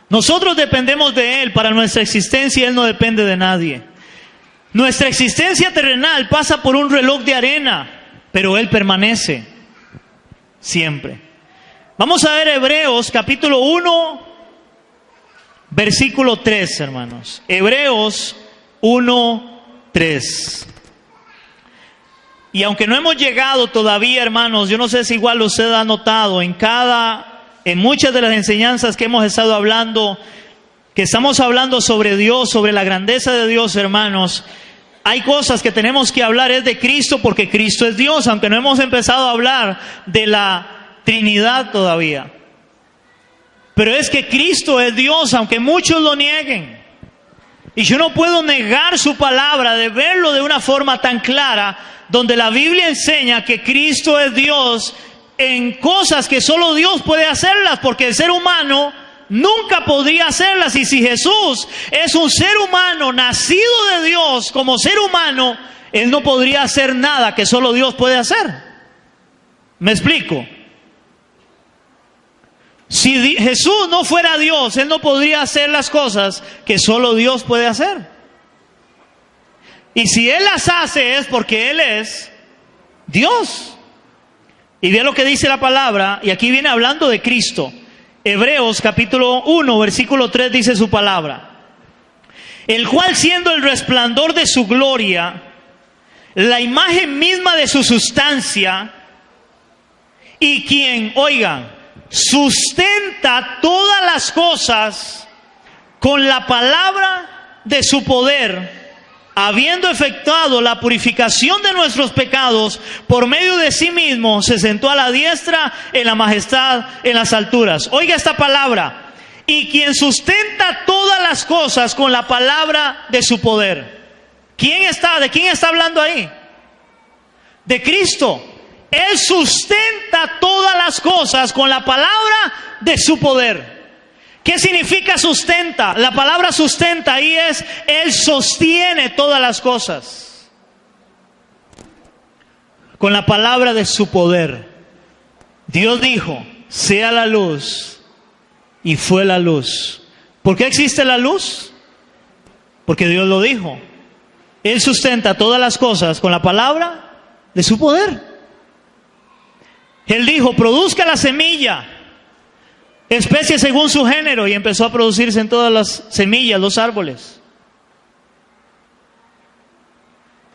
Nosotros dependemos de Él para nuestra existencia, Él no depende de nadie. Nuestra existencia terrenal pasa por un reloj de arena, pero Él permanece siempre. Vamos a ver Hebreos capítulo 1, versículo 3, hermanos. Hebreos 1, 3. Y aunque no hemos llegado todavía, hermanos, yo no sé si igual usted ha notado en muchas de las enseñanzas que hemos estado hablando, que estamos hablando sobre Dios, sobre la grandeza de Dios, hermanos, hay cosas que tenemos que hablar es de Cristo porque Cristo es Dios, aunque no hemos empezado a hablar de la Trinidad todavía. Pero es que Cristo es Dios, aunque muchos lo nieguen. Y yo no puedo negar su palabra, de verlo de una forma tan clara, donde la Biblia enseña que Cristo es Dios en cosas que solo Dios puede hacerlas, porque el ser humano nunca podría hacerlas. Y si Jesús es un ser humano nacido de Dios como ser humano, Él no podría hacer nada que solo Dios puede hacer. ¿Me explico? Si Jesús no fuera Dios, Él no podría hacer las cosas que solo Dios puede hacer. Y si Él las hace es porque Él es Dios. Y vea lo que dice la palabra, y aquí viene hablando de Cristo. Hebreos capítulo 1, versículo 3 dice su palabra. El cual siendo el resplandor de su gloria, la imagen misma de su sustancia, y quien, oigan, sustenta todas las cosas con la palabra de su poder, habiendo efectuado la purificación de nuestros pecados por medio de sí mismo, se sentó a la diestra en la majestad en las alturas. Oiga esta palabra: y quien sustenta todas las cosas con la palabra de su poder. ¿De quién está hablando ahí? De Cristo. Él sustenta todas las cosas con la palabra de su poder. ¿Qué significa sustenta? La palabra sustenta ahí es, Él sostiene todas las cosas con la palabra de su poder. Dios dijo, sea la luz, y fue la luz. ¿Por qué existe la luz? Porque Dios lo dijo. Él sustenta todas las cosas con la palabra de su poder. Él dijo, produzca la semilla, especie según su género, y empezó a producirse en todas las semillas, los árboles.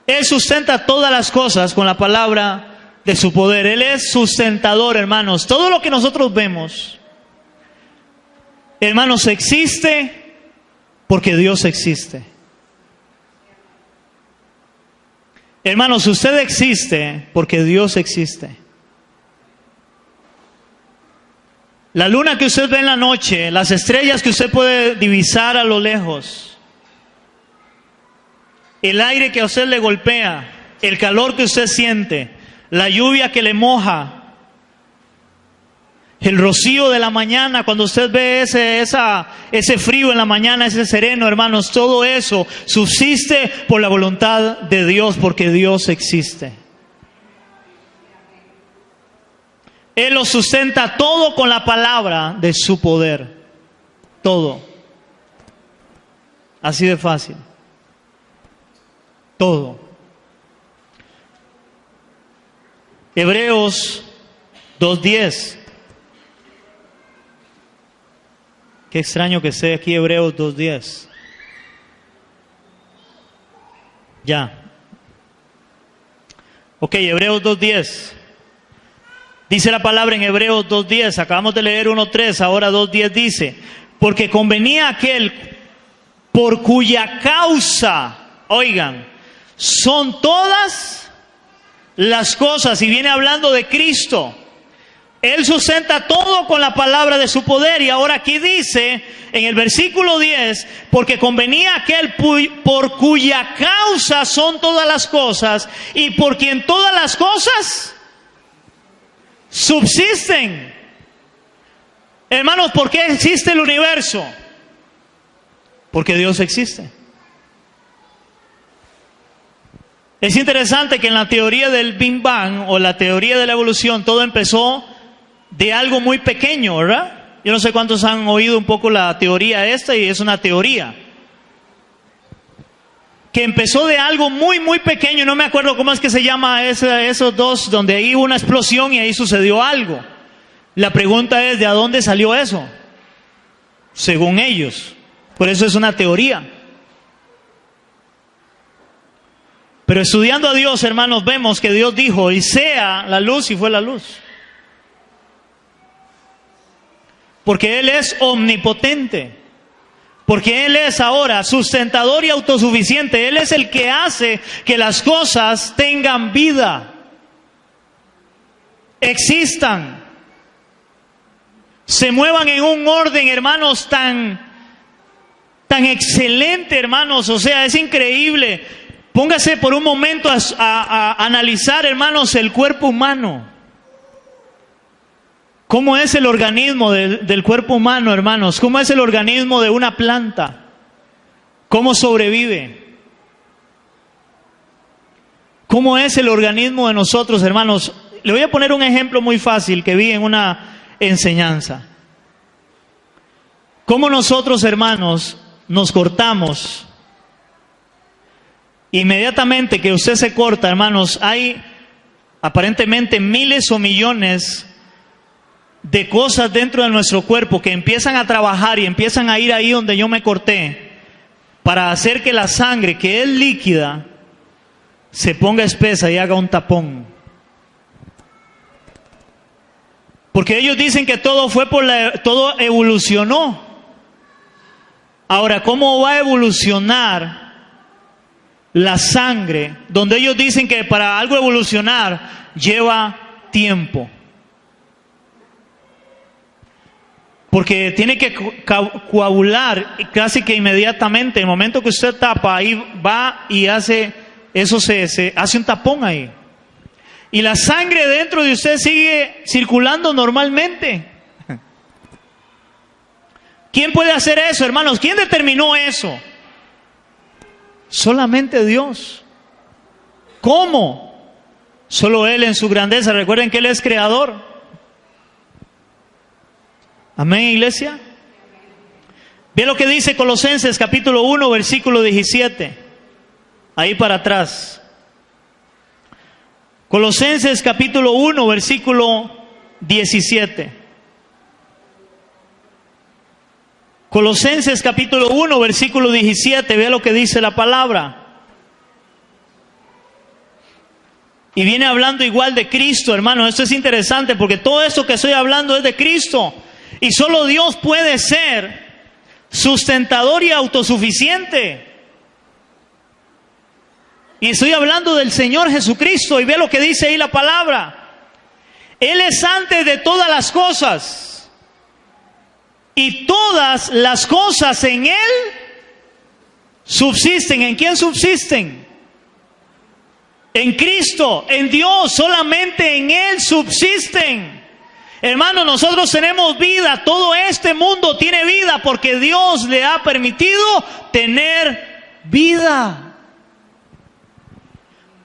Él sustenta todas las cosas con la palabra de su poder. Él es sustentador, hermanos. Todo lo que nosotros vemos, hermanos, existe porque Dios existe. Hermanos, usted existe porque Dios existe. La luna que usted ve en la noche, las estrellas que usted puede divisar a lo lejos, el aire que a usted le golpea, el calor que usted siente, la lluvia que le moja, el rocío de la mañana, cuando usted ve ese frío en la mañana, ese sereno, hermanos, todo eso subsiste por la voluntad de Dios, porque Dios existe. Él lo sustenta todo con la palabra de su poder. Todo. Así de fácil. Todo. Hebreos 2:10. Qué extraño que sea aquí Hebreos 2:10. Ya. Ok, Hebreos 2:10. Dice la palabra en Hebreos 2:10. Acabamos de leer 1:3, ahora 2:10 dice: porque convenía aquel por cuya causa, oigan, son todas las cosas, y viene hablando de Cristo. Él sustenta todo con la palabra de su poder. Y ahora aquí dice, en el versículo 10, porque convenía aquel por cuya causa son todas las cosas, y por quien todas las cosas subsisten. Hermanos, ¿por qué existe el universo? Porque Dios existe. Es interesante que en la teoría del Big Bang, o la teoría de la evolución, todo empezó de algo muy pequeño, ¿verdad? Yo no sé cuántos han oído un poco la teoría esta, y es una teoría que empezó de algo muy, muy pequeño. No me acuerdo cómo es que se llama esos dos, donde ahí hubo una explosión y ahí sucedió algo. La pregunta es, ¿de dónde salió eso? Según ellos. Por eso es una teoría. Pero estudiando a Dios, hermanos, vemos que Dios dijo, y sea la luz, y fue la luz. Porque Él es omnipotente. Porque Él es ahora sustentador y autosuficiente. Él es el que hace que las cosas tengan vida, existan, se muevan en un orden, hermanos, tan excelente, hermanos. O sea, es increíble. Póngase por un momento a analizar, hermanos, el cuerpo humano. ¿Cómo es el organismo del cuerpo humano, hermanos? ¿Cómo es el organismo de una planta? ¿Cómo sobrevive? ¿Cómo es el organismo de nosotros, hermanos? Le voy a poner un ejemplo muy fácil que vi en una enseñanza. ¿Cómo nosotros, hermanos, nos cortamos? Inmediatamente que usted se corta, hermanos, hay aparentemente miles o millones de cosas dentro de nuestro cuerpo que empiezan a trabajar y empiezan a ir ahí donde yo me corté, para hacer que la sangre, que es líquida, se ponga espesa y haga un tapón. Porque ellos dicen que todo fue todo evolucionó. Ahora, ¿cómo va a evolucionar la sangre, donde ellos dicen que para algo evolucionar lleva tiempo. Porque tiene que coagular casi que inmediatamente. El momento que usted tapa, ahí va y hace, eso se hace un tapón ahí. Y la sangre dentro de usted sigue circulando normalmente. ¿Quién puede hacer eso, hermanos? ¿Quién determinó eso? Solamente Dios. ¿Cómo? Solo Él en su grandeza. Recuerden que Él es creador. Amén, iglesia. Ve lo que dice Colosenses capítulo 1, versículo 17. Ahí para atrás. Colosenses capítulo 1, versículo 17. Colosenses capítulo 1, versículo 17. Ve lo que dice la palabra. Y viene hablando igual de Cristo, hermano. Esto es interesante porque todo esto que estoy hablando es de Cristo. Y solo Dios puede ser sustentador y autosuficiente. Y estoy hablando del Señor Jesucristo. Y ve lo que dice ahí la palabra. Él es antes de todas las cosas. Y todas las cosas en Él subsisten. ¿En quién subsisten? En Cristo, en Dios. Solamente en Él subsisten. Hermano, nosotros tenemos vida. Todo este mundo tiene vida porque Dios le ha permitido tener vida.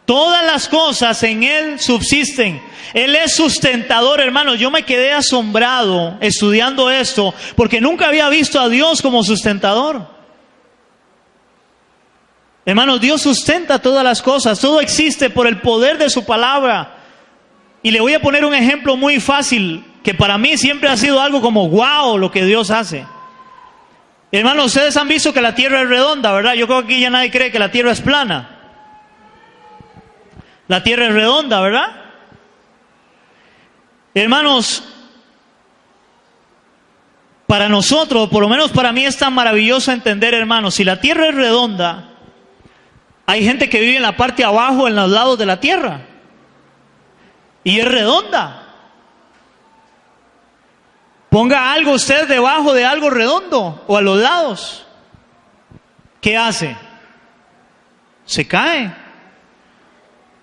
Todas las cosas en Él subsisten. Él es sustentador, hermano. Yo me quedé asombrado estudiando esto porque nunca había visto a Dios como sustentador. Hermano, Dios sustenta todas las cosas. Todo existe por el poder de su palabra. Y le voy a poner un ejemplo muy fácil, que para mí siempre ha sido algo como wow lo que Dios hace. Hermanos, ustedes han visto que la tierra es redonda, ¿verdad? Yo creo que aquí ya nadie cree que la tierra es plana. La tierra es redonda, ¿verdad? Hermanos, para nosotros, por lo menos para mí es tan maravilloso entender, hermanos, si la tierra es redonda, hay gente que vive en la parte de abajo, en los lados de la tierra. Y es redonda. Ponga algo usted debajo de algo redondo o a los lados. ¿Qué hace? Se cae.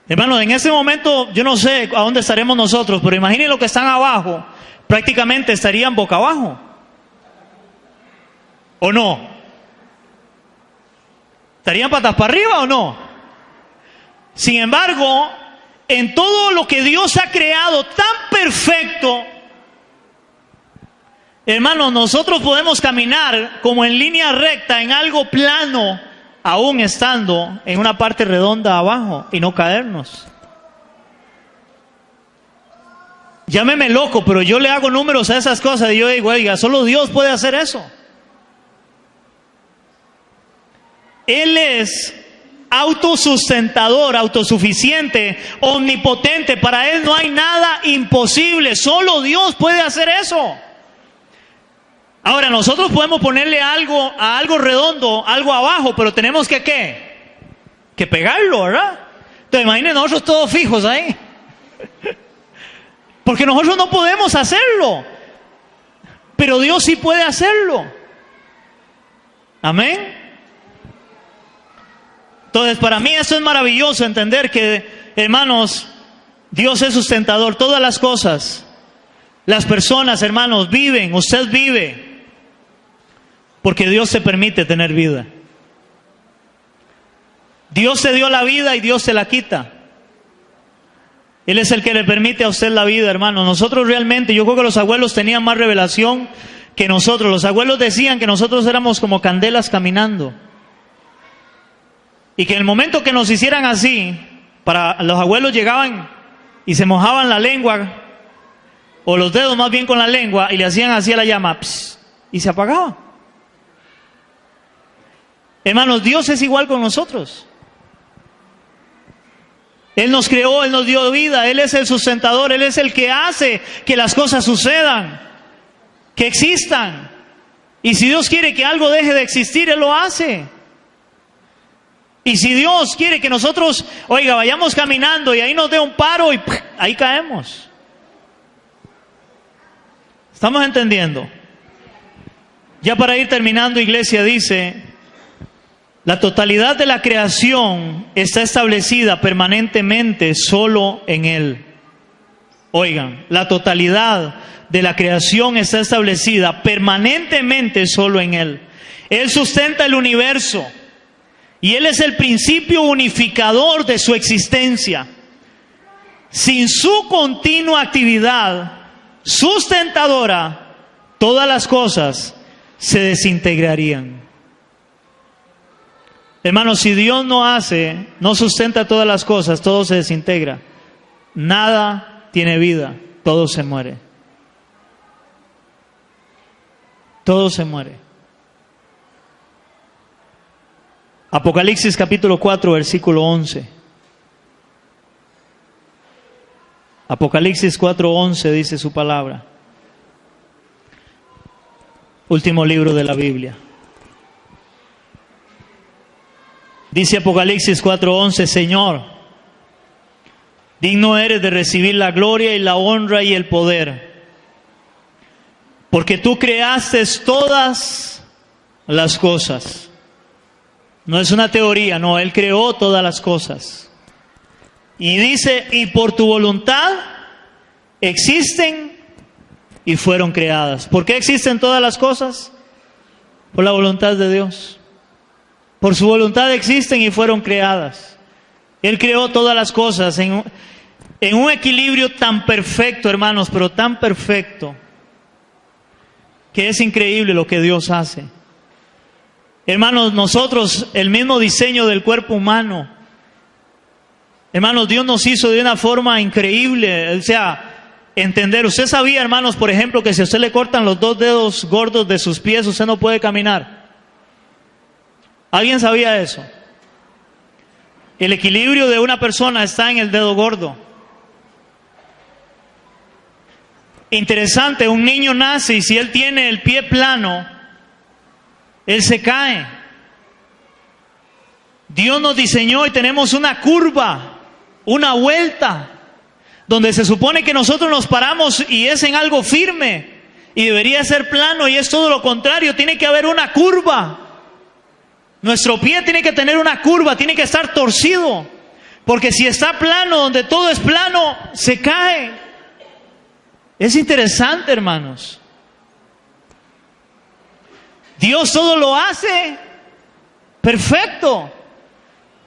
Hermano, en ese momento yo no sé a dónde estaremos nosotros, pero imaginen los que están abajo, prácticamente estarían boca abajo. ¿O no? ¿Estarían patas para arriba o no? Sin embargo, en todo lo que Dios ha creado tan perfecto, hermanos, nosotros podemos caminar como en línea recta, en algo plano, aún estando en una parte redonda abajo y no caernos. Llámeme loco, pero yo le hago números a esas cosas y yo digo, oiga, solo Dios puede hacer eso. Él es autosustentador, autosuficiente, omnipotente. Para Él no hay nada imposible. Solo Dios puede hacer eso. Ahora, nosotros podemos ponerle algo a algo redondo, algo abajo, pero tenemos que ¿qué? Que pegarlo, ¿verdad? Entonces, imaginen nosotros todos fijos ahí. Porque nosotros no podemos hacerlo. Pero Dios sí puede hacerlo. Amén. Entonces, para mí eso es maravilloso, entender que, hermanos, Dios es sustentador. Todas las cosas, las personas, hermanos, viven, usted vive, porque Dios te permite tener vida. Dios te dio la vida y Dios te la quita. Él es el que le permite a usted la vida, hermano. Nosotros realmente, yo creo que los abuelos tenían más revelación que nosotros. Los abuelos decían que nosotros éramos como candelas caminando. Y que en el momento que nos hicieran así, para los abuelos llegaban y se mojaban la lengua, o los dedos más bien con la lengua, y le hacían así a la llama, pss, y se apagaba. Hermanos, Dios es igual con nosotros. Él nos creó, Él nos dio vida, Él es el sustentador, Él es el que hace que las cosas sucedan, que existan. Y si Dios quiere que algo deje de existir, Él lo hace. Y si Dios quiere que nosotros, oiga, vayamos caminando y ahí nos dé un paro y ahí caemos. ¿Estamos entendiendo? Ya para ir terminando, iglesia, dice, la totalidad de la creación está establecida permanentemente solo en Él. Oigan, la totalidad de la creación está establecida permanentemente solo en Él. Él sustenta el universo y Él es el principio unificador de su existencia. Sin su continua actividad sustentadora, todas las cosas se desintegrarían. Hermanos, si Dios no sustenta todas las cosas, todo se desintegra. Nada tiene vida, todo se muere. Todo se muere. Apocalipsis capítulo 4, versículo 11. Apocalipsis 4:11 dice su palabra. Último libro de la Biblia. Dice Apocalipsis 4:11, Señor, digno eres de recibir la gloria y la honra y el poder, porque tú creaste todas las cosas. No es una teoría, no, Él creó todas las cosas. Y dice, y por tu voluntad existen y fueron creadas. ¿Por qué existen todas las cosas? Por la voluntad de Dios. Por su voluntad existen y fueron creadas. Él creó todas las cosas en un equilibrio tan perfecto, hermanos, pero tan perfecto, que es increíble lo que Dios hace. Hermanos, nosotros, el mismo diseño del cuerpo humano, hermanos, Dios nos hizo de una forma increíble. O sea, entender, usted sabía, hermanos, por ejemplo, que si a usted le cortan los 2 dedos gordos de sus pies, usted no puede caminar. ¿Alguien sabía eso? El equilibrio de una persona está en el dedo gordo. Interesante, un niño nace y si él tiene el pie plano, él se cae. Dios nos diseñó y tenemos una curva, una vuelta, donde se supone que nosotros nos paramos y es en algo firme y debería ser plano y es todo lo contrario, tiene que haber una curva. Nuestro pie tiene que tener una curva, tiene que estar torcido, porque si está plano, donde todo es plano, se cae. Es interesante, hermanos. Dios todo lo hace perfecto.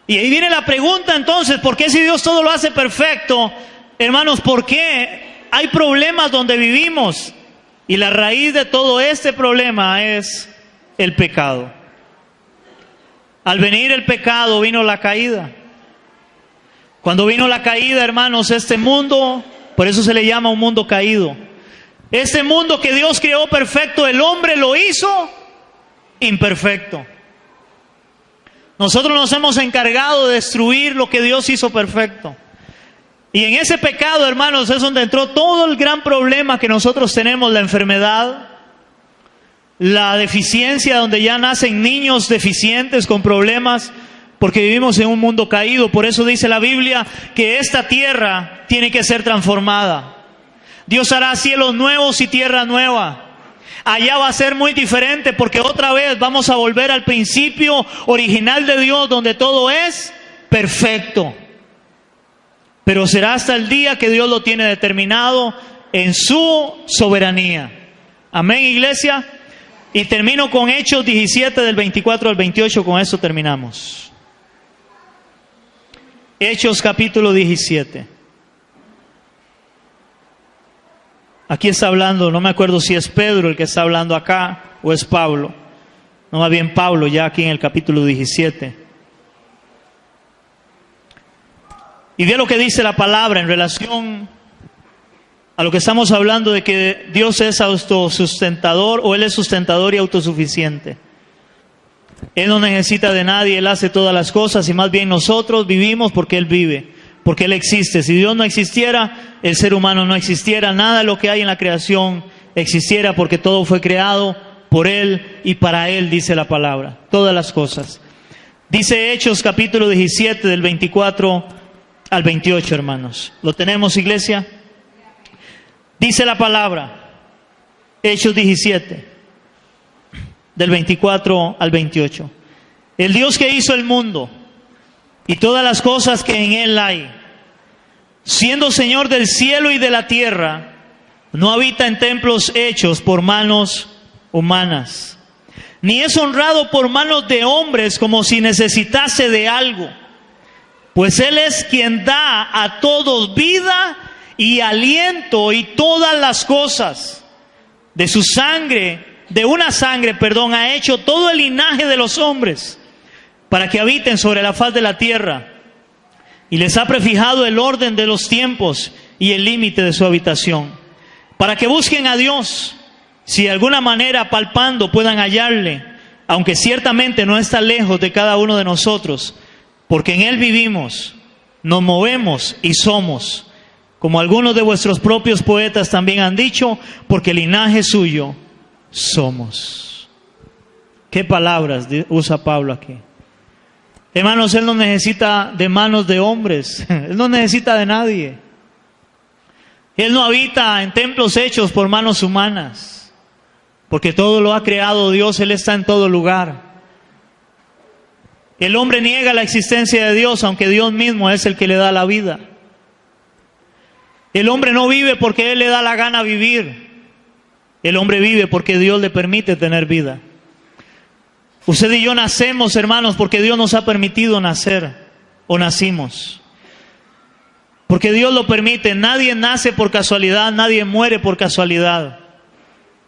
Y ahí viene la pregunta entonces, ¿por qué si Dios todo lo hace perfecto? Hermanos, ¿por qué hay problemas donde vivimos? Y la raíz de todo este problema es el pecado. Al venir el pecado vino la caída. Cuando vino la caída, hermanos, este mundo, por eso se le llama un mundo caído. Este mundo que Dios creó perfecto, el hombre lo hizo imperfecto. Nosotros nos hemos encargado de destruir lo que Dios hizo perfecto. Y en ese pecado, hermanos, es donde entró todo el gran problema que nosotros tenemos, la enfermedad, la deficiencia, donde ya nacen niños deficientes con problemas, porque vivimos en un mundo caído. Por eso dice la Biblia que esta tierra tiene que ser transformada. Dios hará cielos nuevos y tierra nueva. Allá va a ser muy diferente, porque otra vez vamos a volver al principio original de Dios, donde todo es perfecto. Pero será hasta el día que Dios lo tiene determinado en su soberanía. Amén, iglesia. Y termino con Hechos 17 del 24 al 28, con eso terminamos. Hechos capítulo 17. Aquí está hablando, no me acuerdo si es Pedro el que está hablando acá o es Pablo. No, más bien Pablo, ya aquí en el capítulo 17. Y ve lo que dice la palabra en relación a lo que estamos hablando de que Dios es autosustentador, o Él es sustentador y autosuficiente. Él no necesita de nadie, Él hace todas las cosas y más bien nosotros vivimos porque Él vive, porque Él existe. Si Dios no existiera, el ser humano no existiera, nada de lo que hay en la creación existiera, porque todo fue creado por Él y para Él, dice la palabra, todas las cosas. Dice Hechos capítulo 17 del 24 al 28, hermanos. ¿Lo tenemos, iglesia? Dice la palabra, Hechos 17, del 24 al 28. El Dios que hizo el mundo y todas las cosas que en él hay, siendo Señor del cielo y de la tierra, no habita en templos hechos por manos humanas, ni es honrado por manos de hombres como si necesitase de algo, pues Él es quien da a todos vida y aliento y todas las cosas. De su sangre, de una sangre, ha hecho todo el linaje de los hombres para que habiten sobre la faz de la tierra, y les ha prefijado el orden de los tiempos y el límite de su habitación, para que busquen a Dios, si de alguna manera palpando puedan hallarle, aunque ciertamente no está lejos de cada uno de nosotros, porque en Él vivimos, nos movemos y somos, como algunos de vuestros propios poetas también han dicho, porque linaje suyo somos. ¿Qué palabras usa Pablo aquí? Hermanos, Él no necesita de manos de hombres, Él no necesita de nadie. Él no habita en templos hechos por manos humanas, porque todo lo ha creado Dios, Él está en todo lugar. El hombre niega la existencia de Dios, aunque Dios mismo es el que le da la vida. El hombre no vive porque Él le da la gana vivir. El hombre vive porque Dios le permite tener vida. Usted y yo nacemos, hermanos, porque Dios nos ha permitido nacer, o nacimos. Porque Dios lo permite. Nadie nace por casualidad, nadie muere por casualidad.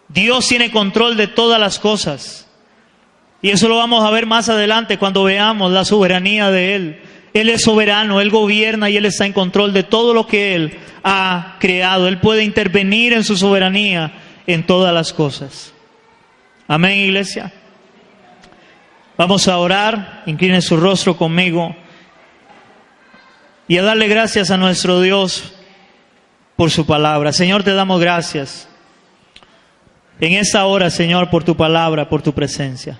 Dios tiene control de todas las cosas. Y eso lo vamos a ver más adelante cuando veamos la soberanía de Él. Él es soberano, Él gobierna y Él está en control de todo lo que Él ha creado. Él puede intervenir en su soberanía en todas las cosas. Amén, iglesia. Vamos a orar, incline su rostro conmigo y a darle gracias a nuestro Dios por su palabra. Señor, te damos gracias en esta hora, Señor, por tu palabra, por tu presencia.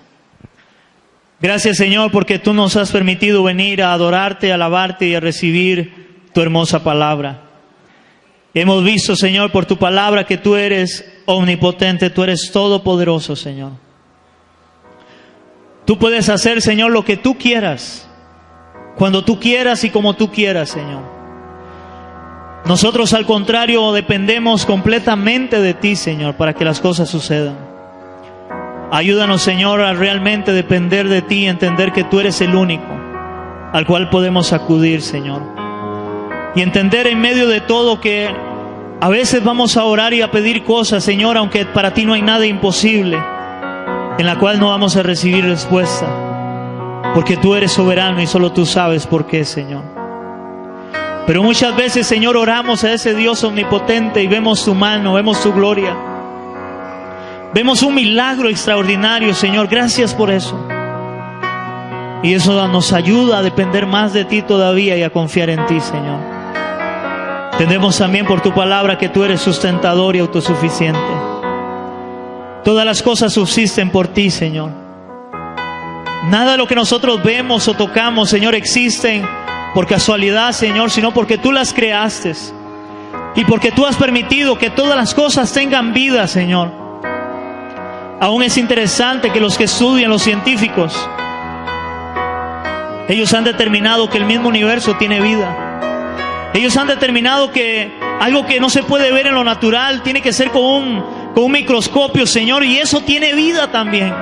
Gracias, Señor, porque tú nos has permitido venir a adorarte, a alabarte y a recibir tu hermosa palabra. Hemos visto, Señor, por tu palabra que tú eres omnipotente, tú eres todopoderoso, Señor. Tú puedes hacer, Señor, lo que tú quieras, cuando tú quieras y como tú quieras, Señor. Nosotros, al contrario, dependemos completamente de ti, Señor, para que las cosas sucedan. Ayúdanos, Señor, a realmente depender de ti y entender que tú eres el único al cual podemos acudir, Señor. Y entender en medio de todo que a veces vamos a orar y a pedir cosas, Señor, aunque para ti no hay nada imposible, en la cual no vamos a recibir respuesta, porque tú eres soberano y solo tú sabes por qué, Señor. Pero muchas veces, Señor, oramos a ese Dios omnipotente y vemos tu mano, vemos tu gloria, vemos un milagro extraordinario, Señor. Gracias por eso. Y eso nos ayuda a depender más de ti todavía y a confiar en ti, Señor. Entendemos también por tu palabra que tú eres sustentador y autosuficiente. Todas las cosas subsisten por ti, Señor. Nada de lo que nosotros vemos o tocamos, Señor, existen por casualidad, Señor, sino porque tú las creaste y porque tú has permitido que todas las cosas tengan vida, Señor. Aún es interesante que los que estudian, los científicos, ellos han determinado que el mismo universo tiene vida. Ellos han determinado que algo que no se puede ver en lo natural tiene que ser con un microscopio, Señor, y eso tiene vida también.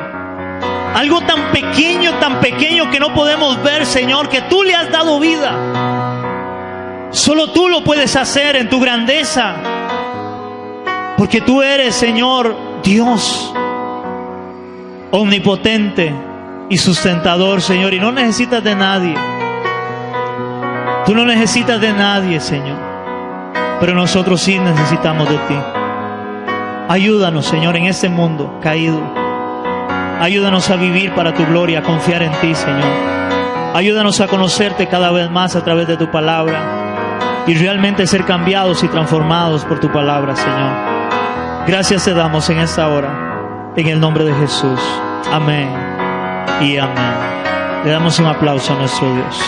Algo tan pequeño que no podemos ver, Señor, que tú le has dado vida. Solo tú lo puedes hacer en tu grandeza, porque tú eres, Señor, Dios omnipotente y sustentador, Señor, y no necesitas de nadie. Tú no necesitas de nadie, Señor, pero nosotros sí necesitamos de ti. Ayúdanos, Señor, en este mundo caído. Ayúdanos a vivir para tu gloria, a confiar en ti, Señor. Ayúdanos a conocerte cada vez más a través de tu palabra y realmente ser cambiados y transformados por tu palabra, Señor. Gracias te damos en esta hora, en el nombre de Jesús. Amén y amén. Le damos un aplauso a nuestro Dios.